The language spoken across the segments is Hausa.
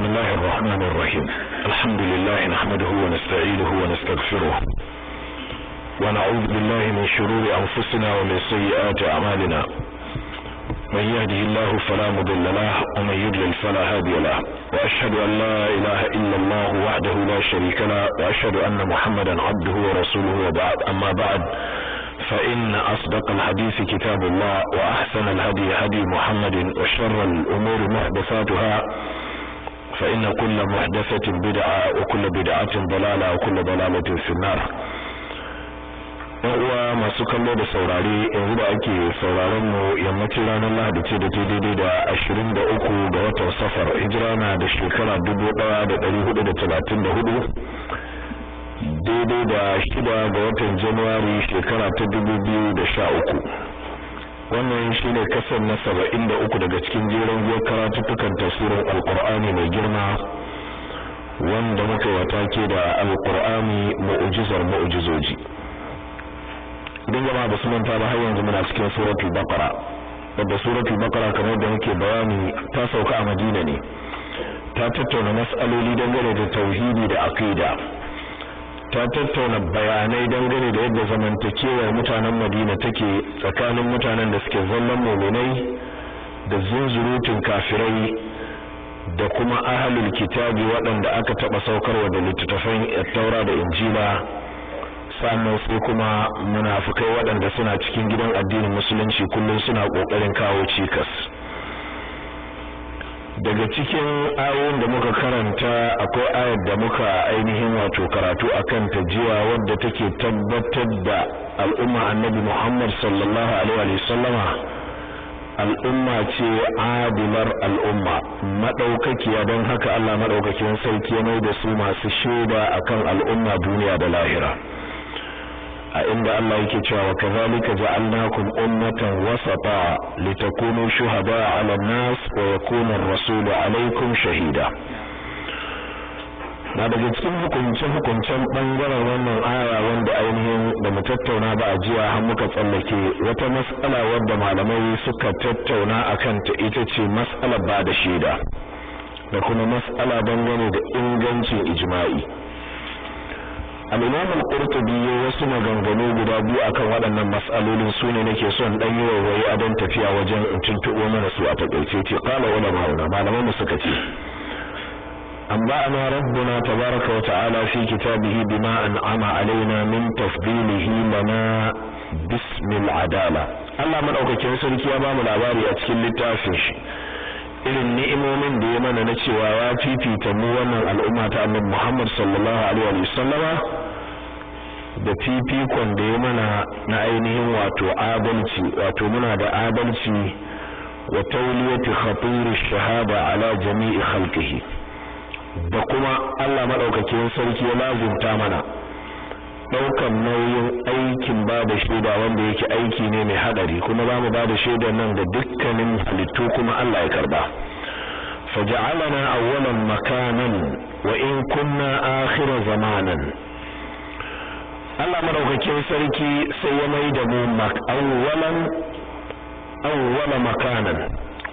بسم الله الرحمن الرحيم الحمد لله نحمده ونستعينه ونستغفره ونعوذ بالله من شرور أنفسنا ومن سيئات أعمالنا من يهده الله فلا مضل له ومن يضلل فلا هادي له وأشهد أن لا إله إلا الله وحده لا شريك له وأشهد أن محمدا عبده ورسوله وبعد أما بعد فإن أصدق الحديث كتاب الله وأحسن الهدي هدي محمد وشر الأمور محدثاتها فإن كل محدثة بدعة وكل بدعة ضلالة وكل ضلالة في النار. uwa masu kallo da saurare yanzu da ake sauraron mu yammacin ranar Lahadi ce da ta daidai da 23 ga watan Safar, hijira na da shekara 1434 daidai da 6 ga watan Januwari shekara ta 2013. wannan shine kasar na 73 daga cikin jerin goyon karatuttukan tafsirin Alqur'ani mai girma wanda muka watake da Alqur'ani mu'jizar mu'jizoji. idan jama'a ba su manta ba har yanzu muna cikin suratul Baqara. wadda suratul Baqara kamar da muke bayani ta sauka a Madina ne. ta tattauna mas'aloli dangane da tauhidi da aqida. ta tattauna bayanai dangane da yadda zamantakewar mutanen Madina take tsakanin mutanen da suke zallan mu'minai da zunzurutun kafirai da kuma ahlul kitabi waɗanda aka taɓa saukarwa da littattafan Taura da Injila, sannan sai kuma munafikai waɗanda suna cikin gidan addinin musulunci kullum suna ƙoƙarin kawo cikas. daga cikin ayoyin da muka karanta akwai ayar da muka ainihin wato karatu akan ta jiya wadda take tabbatar da al'umma annabi Muhammad sallallahu alaihi wa sallama al'umma ce adilar al'umma madaukakiya, don haka Allah madaukakin sarki ya mai da su masu shaida akan al'umma duniya da lahira. a inda Allah yake cewa kazalika ja'alnakum ummatan wasata litakunu shuhada'a 'ala an-nas wa yakuna ar-rasulu 'alaykum shahida. na daga cikin hukuncen bangaren wannan aya wanda ainihin da mu tattauna ba a jiya har muka tsallake wata mas'ala wadda malamai suka tattauna akan ta ita ce mas'alar ba da shaida da kuma mas'ala dangane da ingancin ijma'i. al-Imam al-Qurtubi ya wasu maganganu guda biyu akan waɗannan mas'alolin, su ne nake son dan yi wawaye a dan tafiya wajen tuntuɓo mana su a takaice. ce qala ulama malaman mu suka ce anba'ana rabbuna tabaraka wa ta'ala fi kitabihi bima an'ama alaina min tafdilihi lana bismil adala. Allah madaukakin sarki ya bamu labari a cikin littafin shi irin ni'imomin da ya mana na cewa ya fifita mu wannan al'umma ta annabi Muhammad sallallahu alaihi wa sallama da fifikon da ya mana na ainihin wato adalci, wato muna da adalci wa tawliyati khatir ash-shahada ala jami'i khalqihi, da kuma Allah madaukakin sarki ya lazimta mana daukan nauyin aikin ba da shaida wanda yake aiki ne mai hadari, kuma zamu ba da shaidar nan ga dukkanin halittu kuma Allah ya karba. faja'alana awwalan makanan wa in kunna akhir zamanan. Allah madaukakin sarki sai ya mai da mu awwala makanan,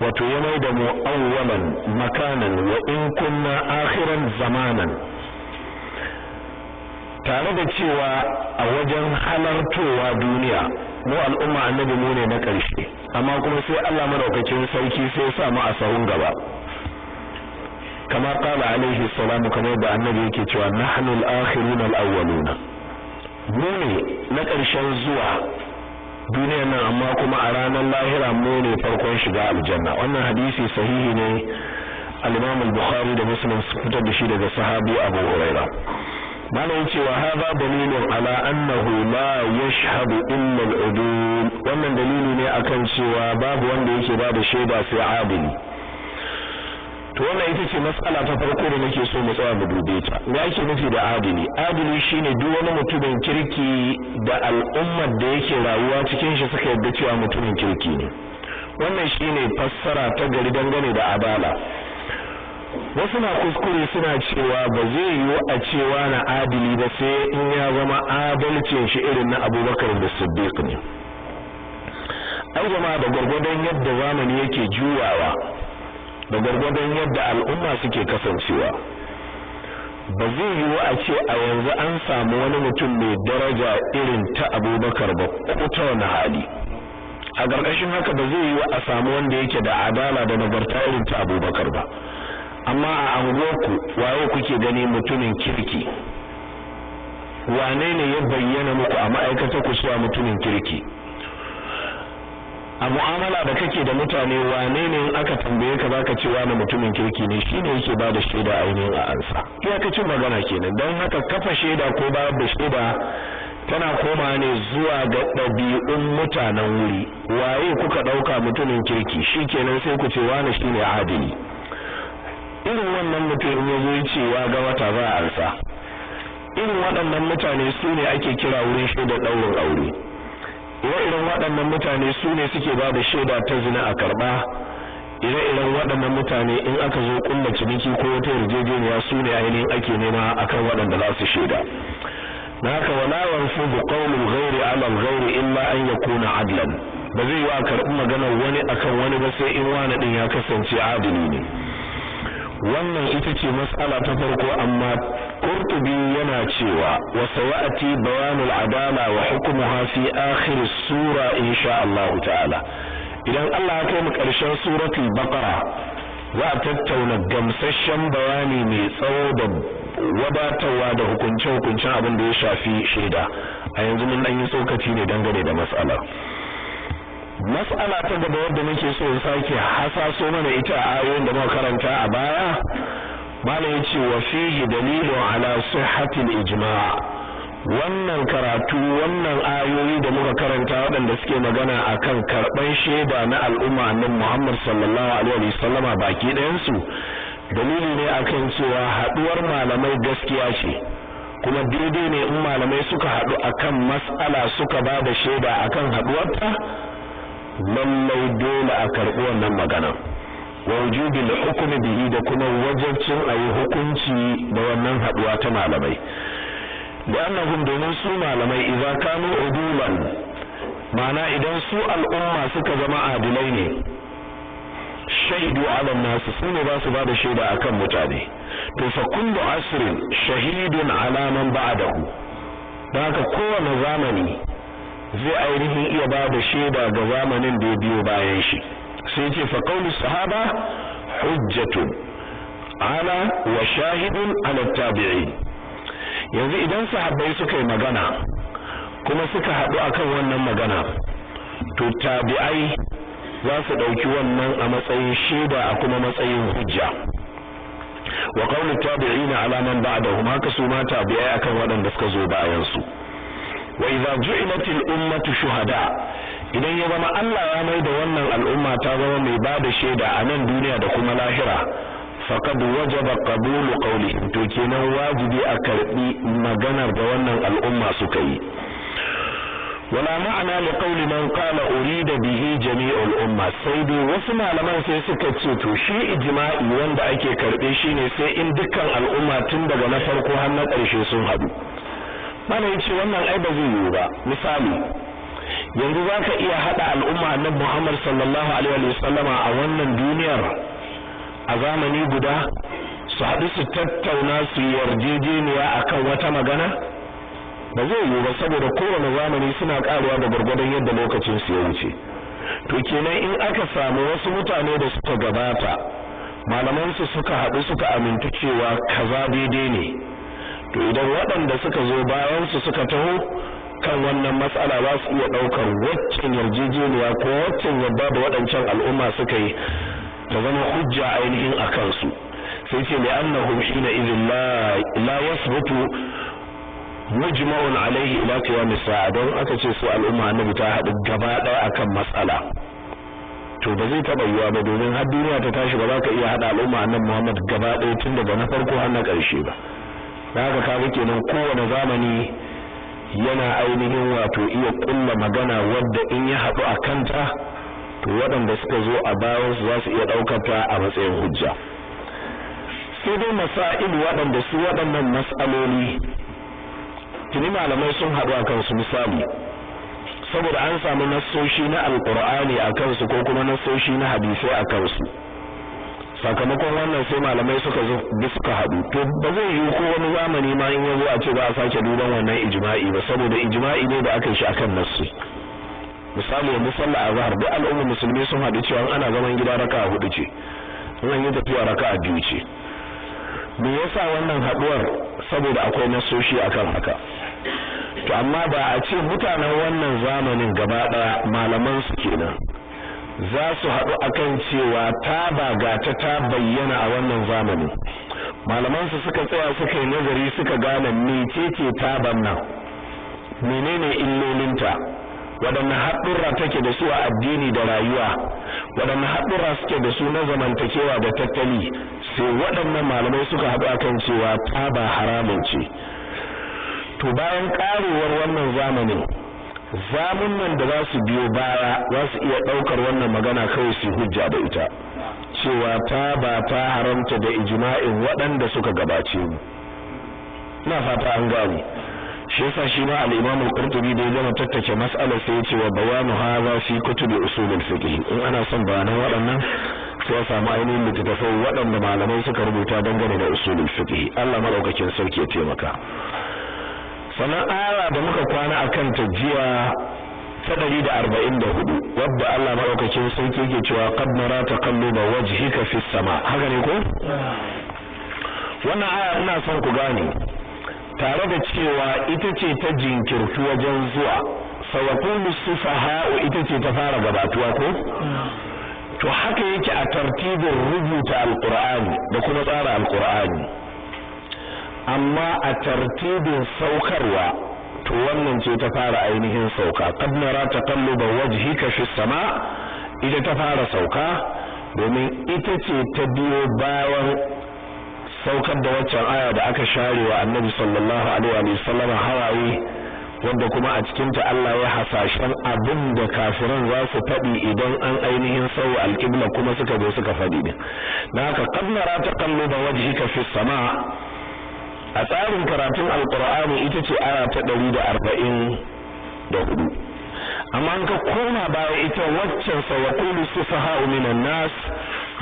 wato ya mai da mu awwalan makanan wa in kunna akhiran zamanan, tare da cewa a wajen halartowa duniya mu al'umma annabi mu ne na ƙarshe, amma kuma sai Allah madaukakin sarki sai ya sa mu a sahun gaba. kama qala alaihi salamu, kamar da annabi yake cewa nahnu al-akhiruna al-awwaluna, mu ne na ƙarshen zuwa duniya nan, amma kuma a ranar lahira mu ne farkon shiga aljanna. wannan hadisi sahihi ne, al-Imam al-Bukhari da Muslim su fitar da shi daga sahabi Abu Hurairah. malam cewa hada dalilun ala annahu la yashhadu illa al-udul, wannan dalili ne akan cewa babu wanda yake ba da shaida sai adili. to wannan ita ce mas'ala ta farko da nake so mu tsaya mu dube ta. me ake nufi da adili? adili shine duk wani mutumin kirki da al'ummar da yake rayuwa cikin shi suka yarda cewa mutumin kirki ne. wannan shine fassara ta gari dangane da adala. wasu na kuskure suna cewa ba zai yiwu a cewa na adili ba sai in ya zama adalcin shi irin na Abubakar da Siddiq ne. ai jama'a da gurgurdan yadda zamani yake juyawa da gwargwadon yadda al'umma suke kasancewa. Ba zai yiwu a ce a yanzu an samu wani mutum mai daraja irin ta Abubakar ba ko ta wani hali. A ƙarƙashin haka ba zai yiwu a samu wanda yake da adala da nagarta irin ta Abubakar ba. Amma a anguwarku waye kuke gani mutumin kirki? Wane ne ya bayyana muku a ma'aikata ku cewa mutumin kirki? A mu'amala da kake da mutane wane ne in aka tambaye ka zaka ce wani mutumin kirki ne, shine yake ba da shaida ainihin a ansa. Iyakacin magana kenan. Don haka kafa shaida ko ba da shaida tana koma ne zuwa ga ɗabi'un mutanen wuri. Waye kuka ɗauka mutumin kirki, shikenan sai ku ce wani shine adili. Irin wannan mutum ya zo ce ya ga wata za a ansa. Irin waɗannan mutane su ne ake kira wurin shaida ɗaurin aure. Ire-iren waɗannan mutane su ne suke ba da shaida ta zina a karɓa. Ire-iren waɗannan mutane in aka zo ƙulla ciniki ko wata yarjejeniya su ne ainihin ake nema akan waɗanda za su shaida. Na haka wala yanfudu qawlul ghairi ala al-ghairi illa an yakuna adlan. Ba zai yi a karɓi maganar wani akan wani ba sai in wani ɗin ya kasance adili ne. Wannan ita ce mas'ala ta farko, amma Qurtubi yana cewa wa sayati bayanul adala wa hukmuha fi akhir sura insha Allah ta'ala. Idan Allah ya kai mu ƙarshen suratul Baqara za a tattauna gamsasshen bayani mai tsawo da wadatarwa da hukunce-hukuncen abin da ya shafi shaida. A yanzu mun dan yi tsokaci ne dangane da mas'ala. Mas'ala ta gaba wadda nake so in sake hasaso mana ita a ayoyin da muka karanta a baya, malam yace wa fihi dalilu ala sihhatil ijma'. Wannan karatu, wannan ayoyi da muka karanta waɗanda suke magana akan karban shaida na al'umma annabi Muhammad sallallahu alaihi wasallama baki ɗayan su, dalili ne akan cewa haduwar malamai gaskiya ce, kuma daidai ne in malamai suka haɗu akan mas'ala suka ba da shaida akan haduwarta, lallai dole a karɓi wannan magana. Wa wujubil hukmi bihi, da kuma wajibcin ayi hukunci da wannan haduwa ta malamai. Da annahum, domin su malamai idan kanu udulan, ma'ana idan su al'umma suka zama adilai ne, shaidu ala nasu, su ne za su ba da shaida akan mutane. To fa kullu asrin shahidun ala man ba'dahu. Da haka kowane zamani zai ainihin iya ba da shaida ga zamanin da ya biyo bayan shi. Sai ce fa qawlu sahaba hujjatun ala wa shahidun ala tabi'in. Yanzu idan sahabbai suka yi magana kuma suka haɗu akan wannan magana, to tabi'ai za su ɗauki wannan a matsayin shaida a kuma matsayin hujja. Wa qawlu tabi'ina ala man ba'dahum, haka su ma tabi'ai akan waɗanda suka zo bayan su. Wa idza ju'ilatil ummatu shuhada, idan ya zama Allah ya mai da wannan al'umma ta zama mai bada shaida a nan duniya da kuma lahira, faqad wajaba qabulu qawlihim, to kenan wajibi a karbi maganar da wannan al'umma suka yi. Wala ma'ana li qawli man qala urida bihi jami'ul umma, sai dai wasu malaman sai suka ce to shi ijma'i wanda ake karbe shine sai in dukkan al'umma tun daga na farko har na ƙarshe sun haɗu. Mana yace wannan ai ba zai yiwu ba. Misali, yanzu zaka iya hada al'umma annabi Muhammad sallallahu alaihi wasallama a wannan duniyar a zamani guda su haɗu su tattauna su yarjejeniya akan wata magana? Ba zai yiwu ba, saboda kowane zamani suna karuwa da gurgurdan yadda lokacin su ya wuce. To kenan in aka samu wasu mutane da suka gabata, malaman su suka haɗu suka amintu cewa kaza daidai ne, to idan waɗanda suka zo bayan su suka taho kan wannan mas'ala za su iya ɗaukar waccan yarjejeniya ko waccan yadda da waɗancan al'umma suka yi ta zama hujja ainihin a kansu. Sai ce li annahum hina idhin la yasbutu mujma'un alaihi ila qiyam as-sa'a, don aka ce su al'umma annabi ta haɗu gaba ɗaya akan mas'ala, to ba zai taɓa yiwa ba, domin har duniya ta tashi ba za ka iya haɗa al'umma annabi Muhammad gaba ɗaya tun daga na farko har na ƙarshe ba. Da haka kaga kenan kowane zamani yana ainihin wato iya kulla magana wadda in ya haɗu a kanta, to waɗanda suka zo a bayan su za su iya ɗaukar ta a matsayin hujja. Sai dai masail waɗanda su waɗannan mas'aloli tuni malamai sun haɗu a kansu. Misali, saboda an samu nassoshi na alƙur'ani a kansu ko kuma nassoshi na hadisai a kansu, sakamakon wannan sai malamai suka zo suka haɗu to ba zai yi ko wani zamani ma in yazo a ce ba a sake duban wannan ijma'i ba saboda ijma'i ne da aka yi shi akan nassi misali yanzu sallah azhar duk al'ummar musulmi sun haɗu cewa ana zaman gida raka'a 4 ce in an yi tafiya raka'a 2 ce me yasa wannan haɗuwar saboda akwai nassoshi akan haka to amma ba a ce mutanen wannan zamanin gaba daya malaman su kenan za su haɗu akan cewa taba gata ta bayyana a wannan zamanin malaman su suka tsaya suka yi nazari suka gane mecece taban nan menene illolinta waɗanne haɗurra take da su a addini da rayuwa waɗanne haɗurra suke da su na zamantakewa da tattali sai waɗannan malamai suka haɗu akan cewa taba haramun ce to bayan karewar wannan zamanin zamunan da za su biyo baya za su iya daukar wannan magana kawai su hujja da ita cewa ta ba ta haramta da ijma'in waɗanda suka gabace mu ina fata an gane shi yasa shi ma al-Imam al-Qurtubi da ya gama tattace mas'alar sai ya ce wa bayanu hadha fi kutubi usul al-fiqh in ana son bayanan waɗannan sai ya samu ainihin littattafai waɗanda malamai suka rubuta dangane da usul al-fiqh Allah madaukakin sarki ya taimaka sannan aya da muka kwana akan ta jiya ta 144 wadda Allah madaukakin sarki yake cewa qad nara taqalluba wajhika fi sama haka ne ko wannan aya ina son ku gane tare da cewa ita ce ta jinkirtu wajen zuwa sawaqulu sufaha ita ce ta fara gabatuwa ko to haka yake a tartibin rubuta alqur'ani da kuma tsara alqur'ani amma a tartibin saukarwa to wannan ce ta fara ainihin sauka qad nara taqalluba wajhika fi sama ita ta fara sauka domin ita ce ta biyo bayan saukar da waccan aya da aka share wa annabi sallallahu alaihi wa sallam hawaye wanda kuma a cikin ta Allah ya hasashen abin da kafiran za su faɗi idan an ainihin sauya alqibla kuma suka zo suka faɗi din dan haka qad nara taqalluba wajhika fi sama a tsarin karatun alqur'ani ita ce aya ta 144 amma an ka koma baya ita waccan sawaqulu sufaha'u minan nas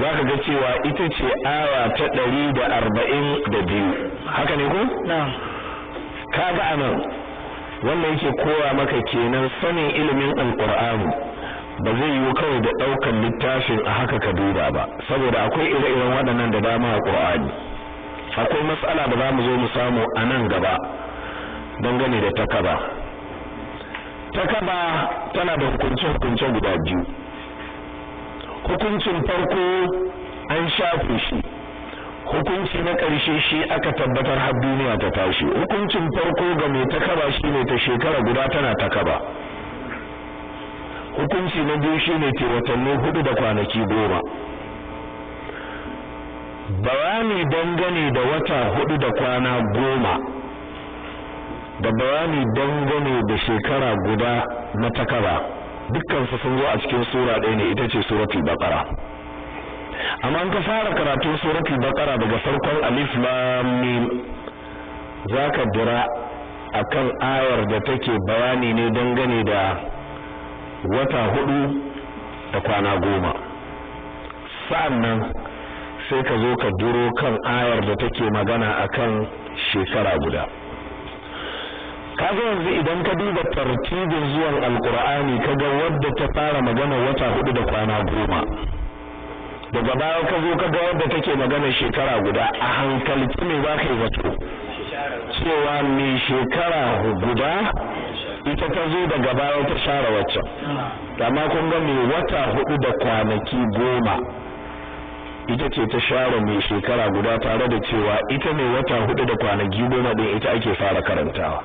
zaka ga cewa ita ce aya ta 142 haka ne ko na'am kaga anan wannan yake koya maka kenan sanin ilimin alqur'ani ba zai yiwu kawai da daukan littafin a haka ka duba ba saboda akwai ire-iren waɗannan da dama a qur'ani akwai mas'ala da zamu zo mu samu a nan gaba dangane da takaba tana da hukunce guda biyu hukuncin farko an shafe shi hukunci na ƙarshe shi aka tabbatar har duniya ta tashi hukuncin farko ga mai takaba shine ta shekara guda tana takaba hukunci na biyu shine ta watanni 4 da kwanaki 10 bayani dangane da wata 4 da kwana 10 da bayani dangane da shekara guda na takaba dukkan su sun zo a cikin sura ɗaya ne ita ce suratul baqara amma an ka fara karatun suratul baqara daga farkon alif lam mim zaka dira akan ayar da take bayani ne dangane da wata 4 da kwana 10 sannan sai ka zo ka duro kan ayar da take magana akan shekara guda kaga yanzu idan ka duba tartibin zuwan alqur'ani kaga wadda ta fara magana wata 4 da kwana 10 daga baya ka zo kaga wadda take magana shekara guda a hankali ne za ka yi zato cewa mai shekara guda ita ta zo daga baya ta share wacce amma kun ga mai wata 4 da kwanaki 10 ita ce ta share mai shekara guda tare da cewa ita ne wata 4 da kwanaki 10 din ita ake fara karantawa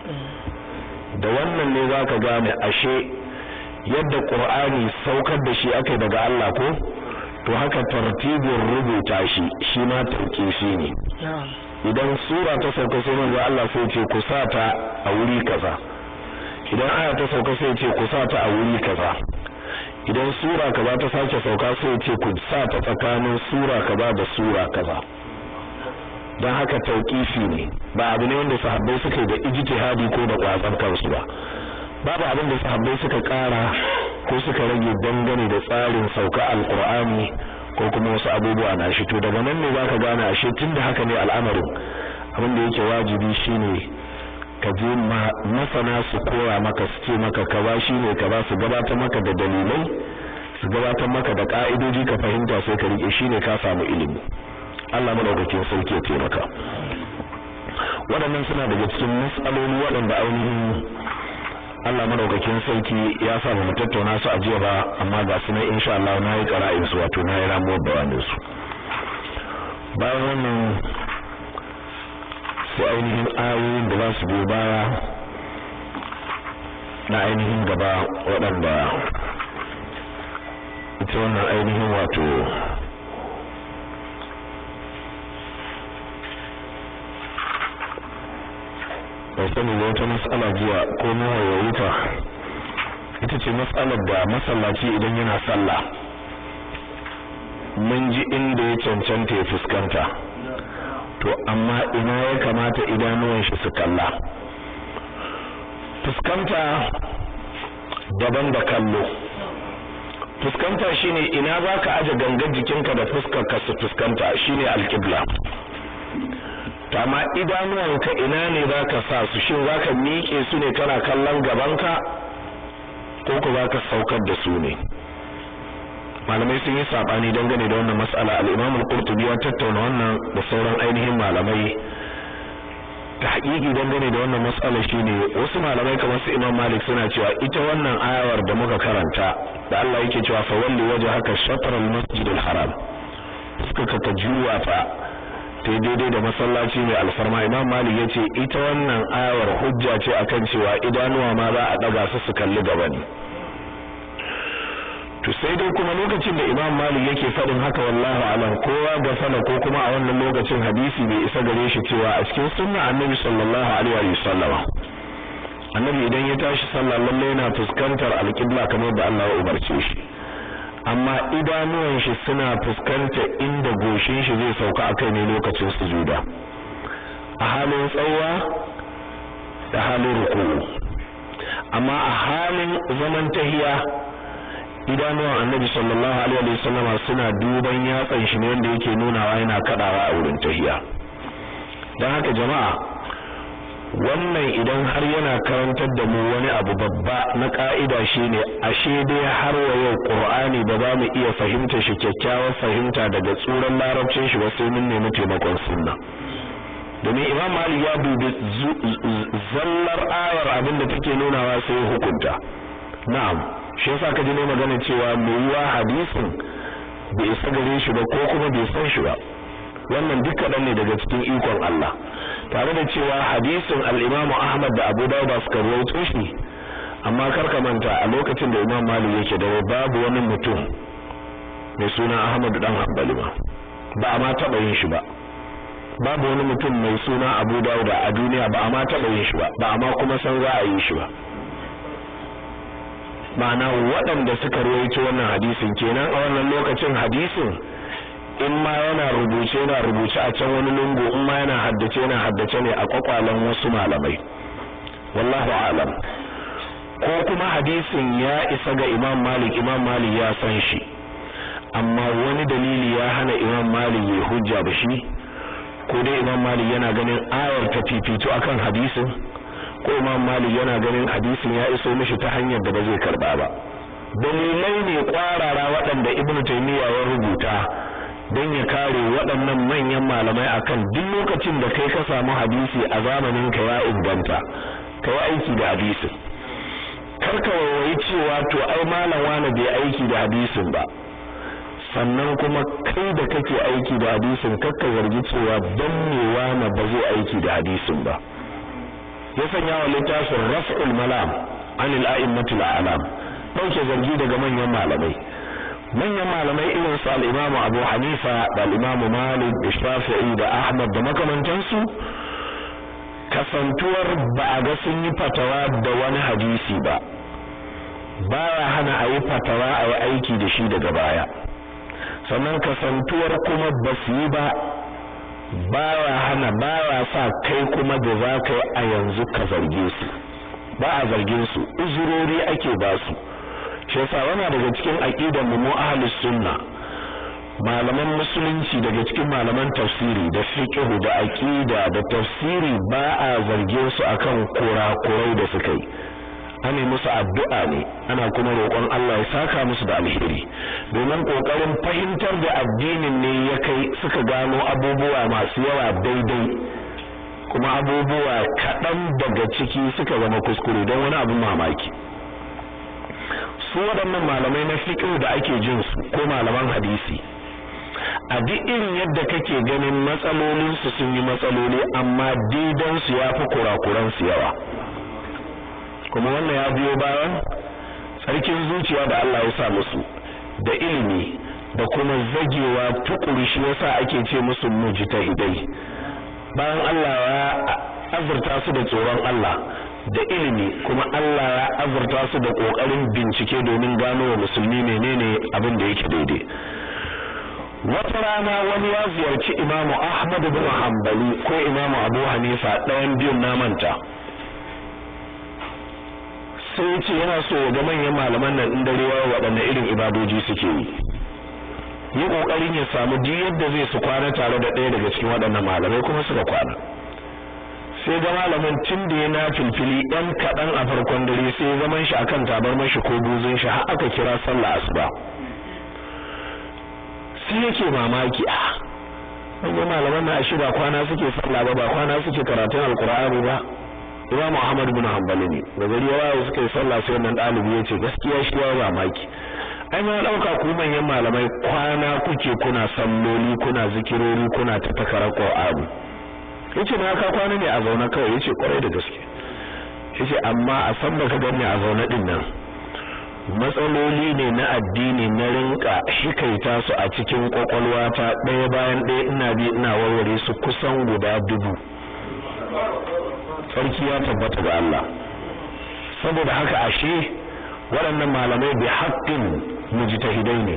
da wannan ne zaka gane ashe yadda Qur'ani saukar da shi akai daga Allah ko to haka tartibin rubuta shi ma tauqifi ne idan sura ta sauka sai manzo Allah sai ce ku sata a wuri kaza idan aya ta sauka sai ce ku sata a wuri kaza idan sura kaza ta sake sauka sai ce ku sata tsakanin sura kaza da sura kaza dan haka tauqifi ne ba abu ne wanda sahabbai suka yi da ijtihadi ko da kwazon kansu ba babu abin da sahabbai suka kara ko suka rage dangane da tsarin sauka alqur'ani ko kuma wasu abubuwa na shi. To daga nan ne zaka gane ashe tunda haka ne al'amarin, abin da yake wajibi shine ka je masana su koya maka, su ce maka kaza shine kaza, su gabatar maka da dalilai, su gabatar maka da ka'idoji, ka fahimta sai ka rike, shine ka samu ilimi. Allah madaukakin sarki ya taimaka. Waɗannan suna daga cikin mas'aloli waɗanda ainihin Allah madaukakin sarki ya sa mu tattauna su a jiya ba, amma ga su ne insha Allah na yi qara'in su, wato na yi ramuwar bayanin su. Bayan wannan sai ainihin ayoyin da za su biyo baya na ainihin gaba waɗanda ita wannan ainihin wato sani da wata matsala jiya ko mawayawuta, ita ce matsalar da masallaci idan yana sallah mun ji inda ya cancanta ya fuskanta, to amma ina ya kamata idanuwan shi su kalla. Fuskanta daban da kallo. Fuskanta shine ina zaka aje gangar jikinka da fuskar ka su fuskanta, shine alqibla. Amma idanuwanka ina ne zaka sa su, shin zaka miƙe su ne kana kallon gabanka ko ko zaka saukar da su ne? Malamai sun yi sabani dangane da wannan mas'ala. Al-Imam al-Qurtubi ya tattauna wannan da sauran ainihin malamai. Tahqiqi dangane da wannan mas'ala shine wasu malamai kamar su Imam Malik suna cewa ita wannan ayar da muka karanta da Allah yake cewa fa walli wajhaka shatr al-masjid al-haram, suka ka juwa fa ta daidai da masallaci mai alfarma. Imam Malik ya ce ita wannan ayar hujja ce akan cewa idanuwa ma za a daga su kalli gaba ne. To sai dai kuma lokacin da Imam Malik yake faɗin haka, wallahu alam, kowa ga sana ko kuma a wannan lokacin hadisi bai isa gare shi cewa a cikin sunna annabi sallallahu alaihi wa sallama annabi idan ya tashi sallah lalle yana fuskantar alqibla kamar da Allah ya umarce shi, amma idanuwan shi suna fuskantar inda goshin shi zai sauka akai ne lokacin sujuda, a halin tsawa da halin ruku'u. Amma a halin zaman tahiya idanuwan annabi sallallahu alaihi wasallam suna duban yatsan shi ne wanda yake nunawa yana kadawa a wurin tahiya. Dan haka jama'a, wannan idan har yana karantar da mu wani abu babba na ka'ida shine ashe dai har wa yau Qur'ani ba za mu iya fahimta shi kyakkyawar fahimta daga tsuran larabcin shi ba sai mun nemi taimakon sunna. Domin Imam Malik ya dubi zallar ayar abinda take nunawa sai hukunta. Na'am, shi yasa kaji ne magana cewa mai yiwa hadisin bai isa gare shi ba ko kuma bai san shi ba. Wannan duk kaɗan ne daga cikin ikon Allah, tare da cewa hadisin al-Imam Ahmad da Abu Dawud suka rawaito shi, amma kar ka manta a lokacin da Imam Malik yake da babu wani mutum mai suna Ahmad dan Hanbali ba a ma taɓa yin shi ba. Babu wani mutum mai suna Abu Dawud a duniya ba a ma taɓa yin shi ba a ma kuma san za a yi shi ba. Ma'ana waɗanda suka rawaito wannan hadisin kenan a wannan lokacin hadisin in ma yana rubuce a can wani lungu, in ma yana haddace ne a kwakwalen wasu malamai, wallahu a'lam. Ko kuma hadisin ya isa ga Imam Malik ya san shi, amma wani dalili ya hana Imam Malik ya hujja da shi, ko dai Imam Malik yana ganin ayar ta fifito akan hadisin, ko Imam Malik yana ganin hadisin ya iso mishi ta hanyar da ba zai karba ba. Dalilai ne kwarara waɗanda Ibn Taymiyyah ya rubuta don ya kare waɗannan manyan malamai akan duk lokacin da kai ka samu hadisi a zamanin ka ya inganta, ka yi aiki da hadisin. Kar ka wawayi cewa to ai malam wani bai aiki da hadisin ba, sannan kuma kai da kake aiki da hadisin kakka zargi cewa dan me wani ba zai aiki da hadisin ba. Ya sanya wa littafin Raf'ul Malam anil a'immatil a'lam, dauke zargi daga manyan malamai irin su al-Imam Abu Hanifa da al-Imam Malik da Shafi'i da Ahmad da makamantansu, kasantuwar ba a ga sun yi fatawa da wani hadisi ba baya hana a yi fatawa a yi aiki da shi daga baya. Sannan kasantuwar kuma ba su yi ba baya hana, baya sa kai kuma da za ka yi a yanzu ka zarge su, ba a zargin su, uzurori ake ba su. Shi yasa yana daga cikin aqidar mu ahlus sunna, malaman musulunci daga cikin malaman tafsiri da fiqh da aqida da tafsiri ba a zargin su akan kurakurai da suka yi ana musu addu'a ne ana kuma roƙon Allah ya saka musu da alheri domin kokarin fahimtar da addinin ne ya kai suka gano abubuwa masu yawa daidai kuma abubuwa kaɗan daga ciki suka zama kuskure don wani abin mamaki su waɗannan malamai na fiqh da ake jin su ko malaman hadisi a duk irin yadda kake ganin matsalolin su sun yi matsaloli amma didan su yafi kurakuran su yawa kuma wannan ya biyo bayan sarkin zuciya da Allah ya sa musu da ilimi da kuma zagewa tukuri shi yasa ake ce musu mujtahidai bayan Allah ya azurta su da tsoron Allah da ilimi kuma Allah ya azurta su da kokarin bincike domin gano wa musulmi menene abin da yake daidai wata rana wani ya ziyarci Imam Ahmad bin Hanbali ko Imam Abu Hanifa ɗayan biyun na manta sai yace yana so ga manyan malaman nan in dare yawa waɗanne irin ibadoji suke yi kokarin ya samu duk yadda zai su kwana tare da ɗaya daga cikin waɗannan malamai kuma suka kwana sai ga malamin tun da yana filfili ɗan kaɗan a farkon dare sai zaman shi akan tabarmar shi ko buzun shi har aka kira sallah asuba sai yake mamaki manyan malaman na shi ba kwana suke sallah ba kwana suke karatun alkur'ani ba Imam Ahmad bin Hanbali ne da gari yawa suka yi sallah sai wannan dalibi yace gaskiya shi ya mamaki ai ma dauka ku manyan malamai kwana kuke kuna salloli kuna zikirori kuna ta takarar Qur'ani yace na ka kwana ne a zauna kawai yace kwarai da gaske yace amma a san baka gani a zauna din nan matsaloli ne na addini na rinka hikaita su a cikin kwakwalwata ɗaya bayan ɗaya ina warware su kusan guda 1000 sarki ya tabbata ga Allah saboda haka ashe waɗannan malamai bi haqqin mujtahidai ne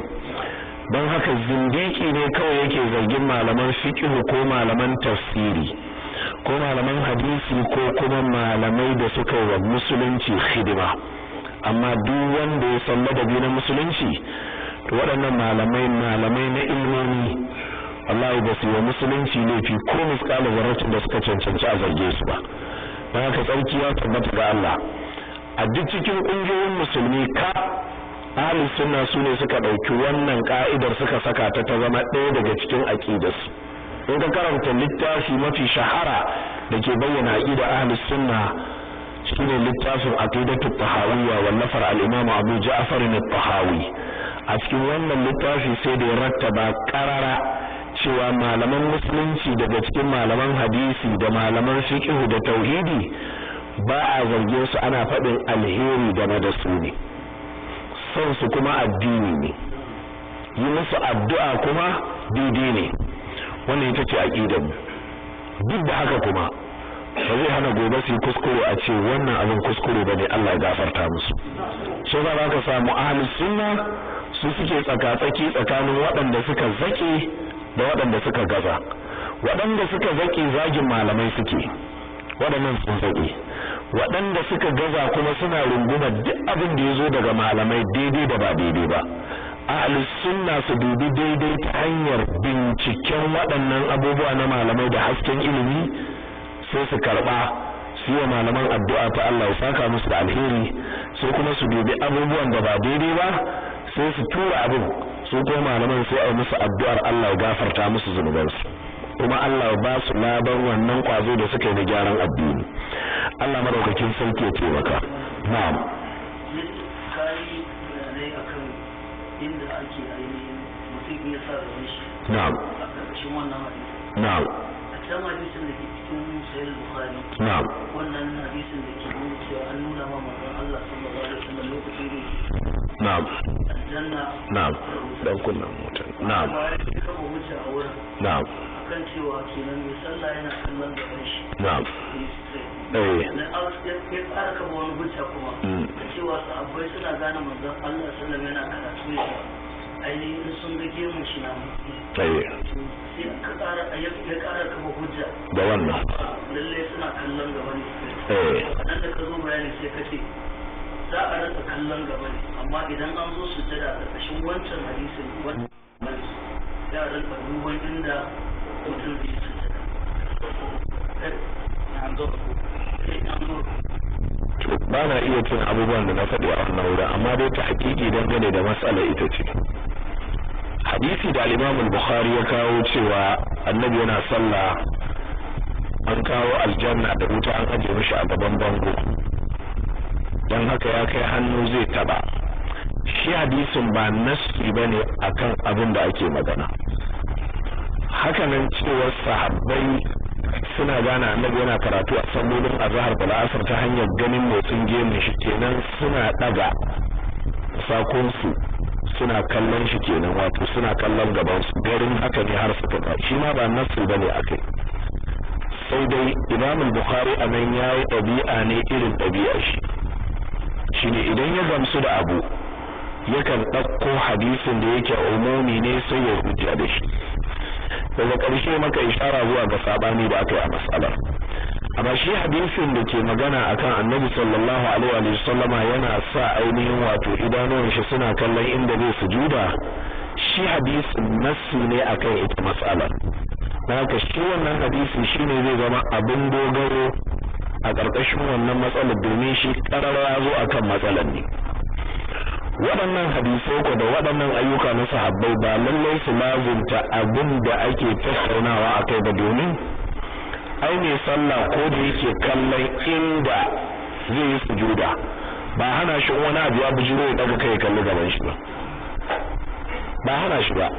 don haka zindiki ne kawai yake zargin malaman fiqh ko malaman tafsiri ko malaman hadisi ko kuma malamai da suka yi wa musulunci hidima amma duk wanda ya san ladabi na musulunci to waɗannan malamai na ilmomi Allah ba su yi musulunci laifi ko misƙala zarratin da suka cancanci a zarge su ba don haka tsarki ya tabbata ga Allah a duk cikin ƙungiyoyin musulmi ka ahlus sunna su ne suka ɗauki wannan ka'idar suka saka ta zama ɗaya daga cikin aqidarsu in ka karanta littafi mafi shahara da ke bayyana aqidar ahlus sunna shine littafin aqidatu tahawiyya wallafar al-imam Abu Ja'far al-Tahawi a cikin wannan littafi sai da ya rattaba qarara cewa malaman musulunci daga cikin malaman hadisi da malaman fiqh da tauhidi ba a zarge su ana faɗin alheri game da su ne son su kuma addini ne yi musu addu'a kuma daidai ne wannan ita ce aqidar duk da haka kuma ba zai hana gobe su kuskure a ce wannan abin kuskure bane Allah ya gafarta musu shi ba za ka samu ahlus sunna su suke tsakatsaki tsakanin waɗanda suka zake da waɗanda suka gaza waɗanda suka zake zagin malamai suke waɗannan sun zake waɗanda suka gaza kuma suna runguma duk abin da yazo daga malamai daidai da ba daidai ba ahlus sunna su dubi daidai ta hanyar binciken waɗannan abubuwa na malamai da hasken ilimi sai su karba su yi malaman addu'a ta Allah ya saka musu da alheri sai kuma su dubi abubuwan da ba daidai ba sai su tura abin su ko malaman sai a yi musu addu'ar Allah ya gafarta musu zunubansu kuma Allah ya ba su laban wannan kwazo da suka yi da gyaran addini Allah madaukakin sarki ya taimaka na'am inda ake ainihin mutum ya sa da shi na'am a ƙarƙashin wannan hadisi na'am a can hadisin da ke cikin sahih bukhari na'am wannan hadisin da ke nuna cewa an nuna ma manzon Allah sallallahu alaihi wasallam lokacin da na'am aljanna na'am dan kunnan mutum na'am ya kafa hujja a wurin na'am kan cewa kenan mai sallah yana kallon gaban shi na'am na ya ƙara kafa wani hujja kuma da cewa sahabbai suna gane manzon Allah sallallahu alaihi wasallam yana karatu ne ainihin sun ga gemun shi na sai ya ƙara kafa hujja da wannan lalle suna kallon gaba ne nan da ka zo bayani sai ka ce za a rasa kallon gaba ne amma idan an zo sujjada a ƙarƙashin wancan hadisin wannan ya rinka duban inda mutum zai ba na iya cin abubuwan da na faɗi a wannan wurin amma dai ta hakiki dangane da matsala ita ce hadisi da al-Imam al-Bukhari ya kawo cewa annabi yana sallah an kawo aljanna da wuta an aje mishi a gaban bango dan haka ya kai hannu zai taba shi hadisin ba nassi bane akan abin da ake magana haka nan cewa sahabbai suna gane annabi yana karatu a sallolin azhar da asar ta hanyar ganin motsin gemun shi kenan suna daga sakonsu suna kallon shi kenan wato suna kallon gaban su garin haka ne har suka ba shi ma ba nasu bane akai sai dai Imam al-Bukhari anan yayi dabi'a ne irin dabi'ar shi shine idan ya gamsu da abu yakan dauko hadisin da yake umumi ne sai ya hujja da shi daga ƙarshe maka ishara zuwa ga sabani da aka yi a mas'alar amma shi hadisin da ke magana akan Annabi sallallahu alaihi wa sallama yana sa ainihin wato idanuwan shi suna kallon inda zai sujuda shi hadisin nassi ne akan ita mas'alar dan haka shi wannan hadisi shine zai zama abin dogaro a ƙarƙashin wannan matsalar domin shi ƙarara ya zo akan matsalar ne waɗannan hadisai ko da waɗannan ayyuka na sahabbai ba lallai su lazumta abin da ake tattaunawa akai ba domin ai mai sallah ko da yake kallon inda zai yi sujuda ba hana shi wani abu ya bujiro ya daga kai kalli gaban shi ba hana shi ba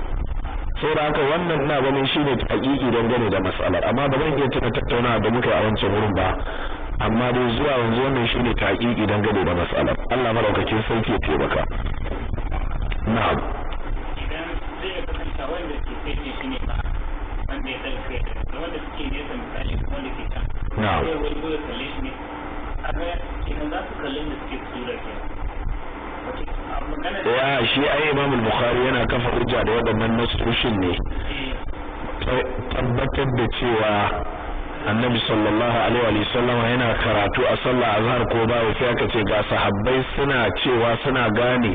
saboda haka wannan ina ganin shine hakiki dangane da mas'alar amma ba zan iya tuna tattaunawa da muka a wancan wurin ba amma dai zuwa yanzu wannan shine hakiki dangane da mas'alar Allah madaukakin sarki ya taimaka na'am idan zai kasance wanda ke kai shi ne ba wanda ya dauke wanda suke ne da misali wanda ke can na'am sai wani goyi kalle shi ne aga idan za su kalle da suke tsura ke ya shi ai Imam al-Bukhari yana kafa hujja da waɗannan nasoshin ne tabbatar da cewa Annabi sallallahu alaihi wa sallam yana karatu a sallah azhar ko ba sai aka ce ga sahabbai suna cewa suna gane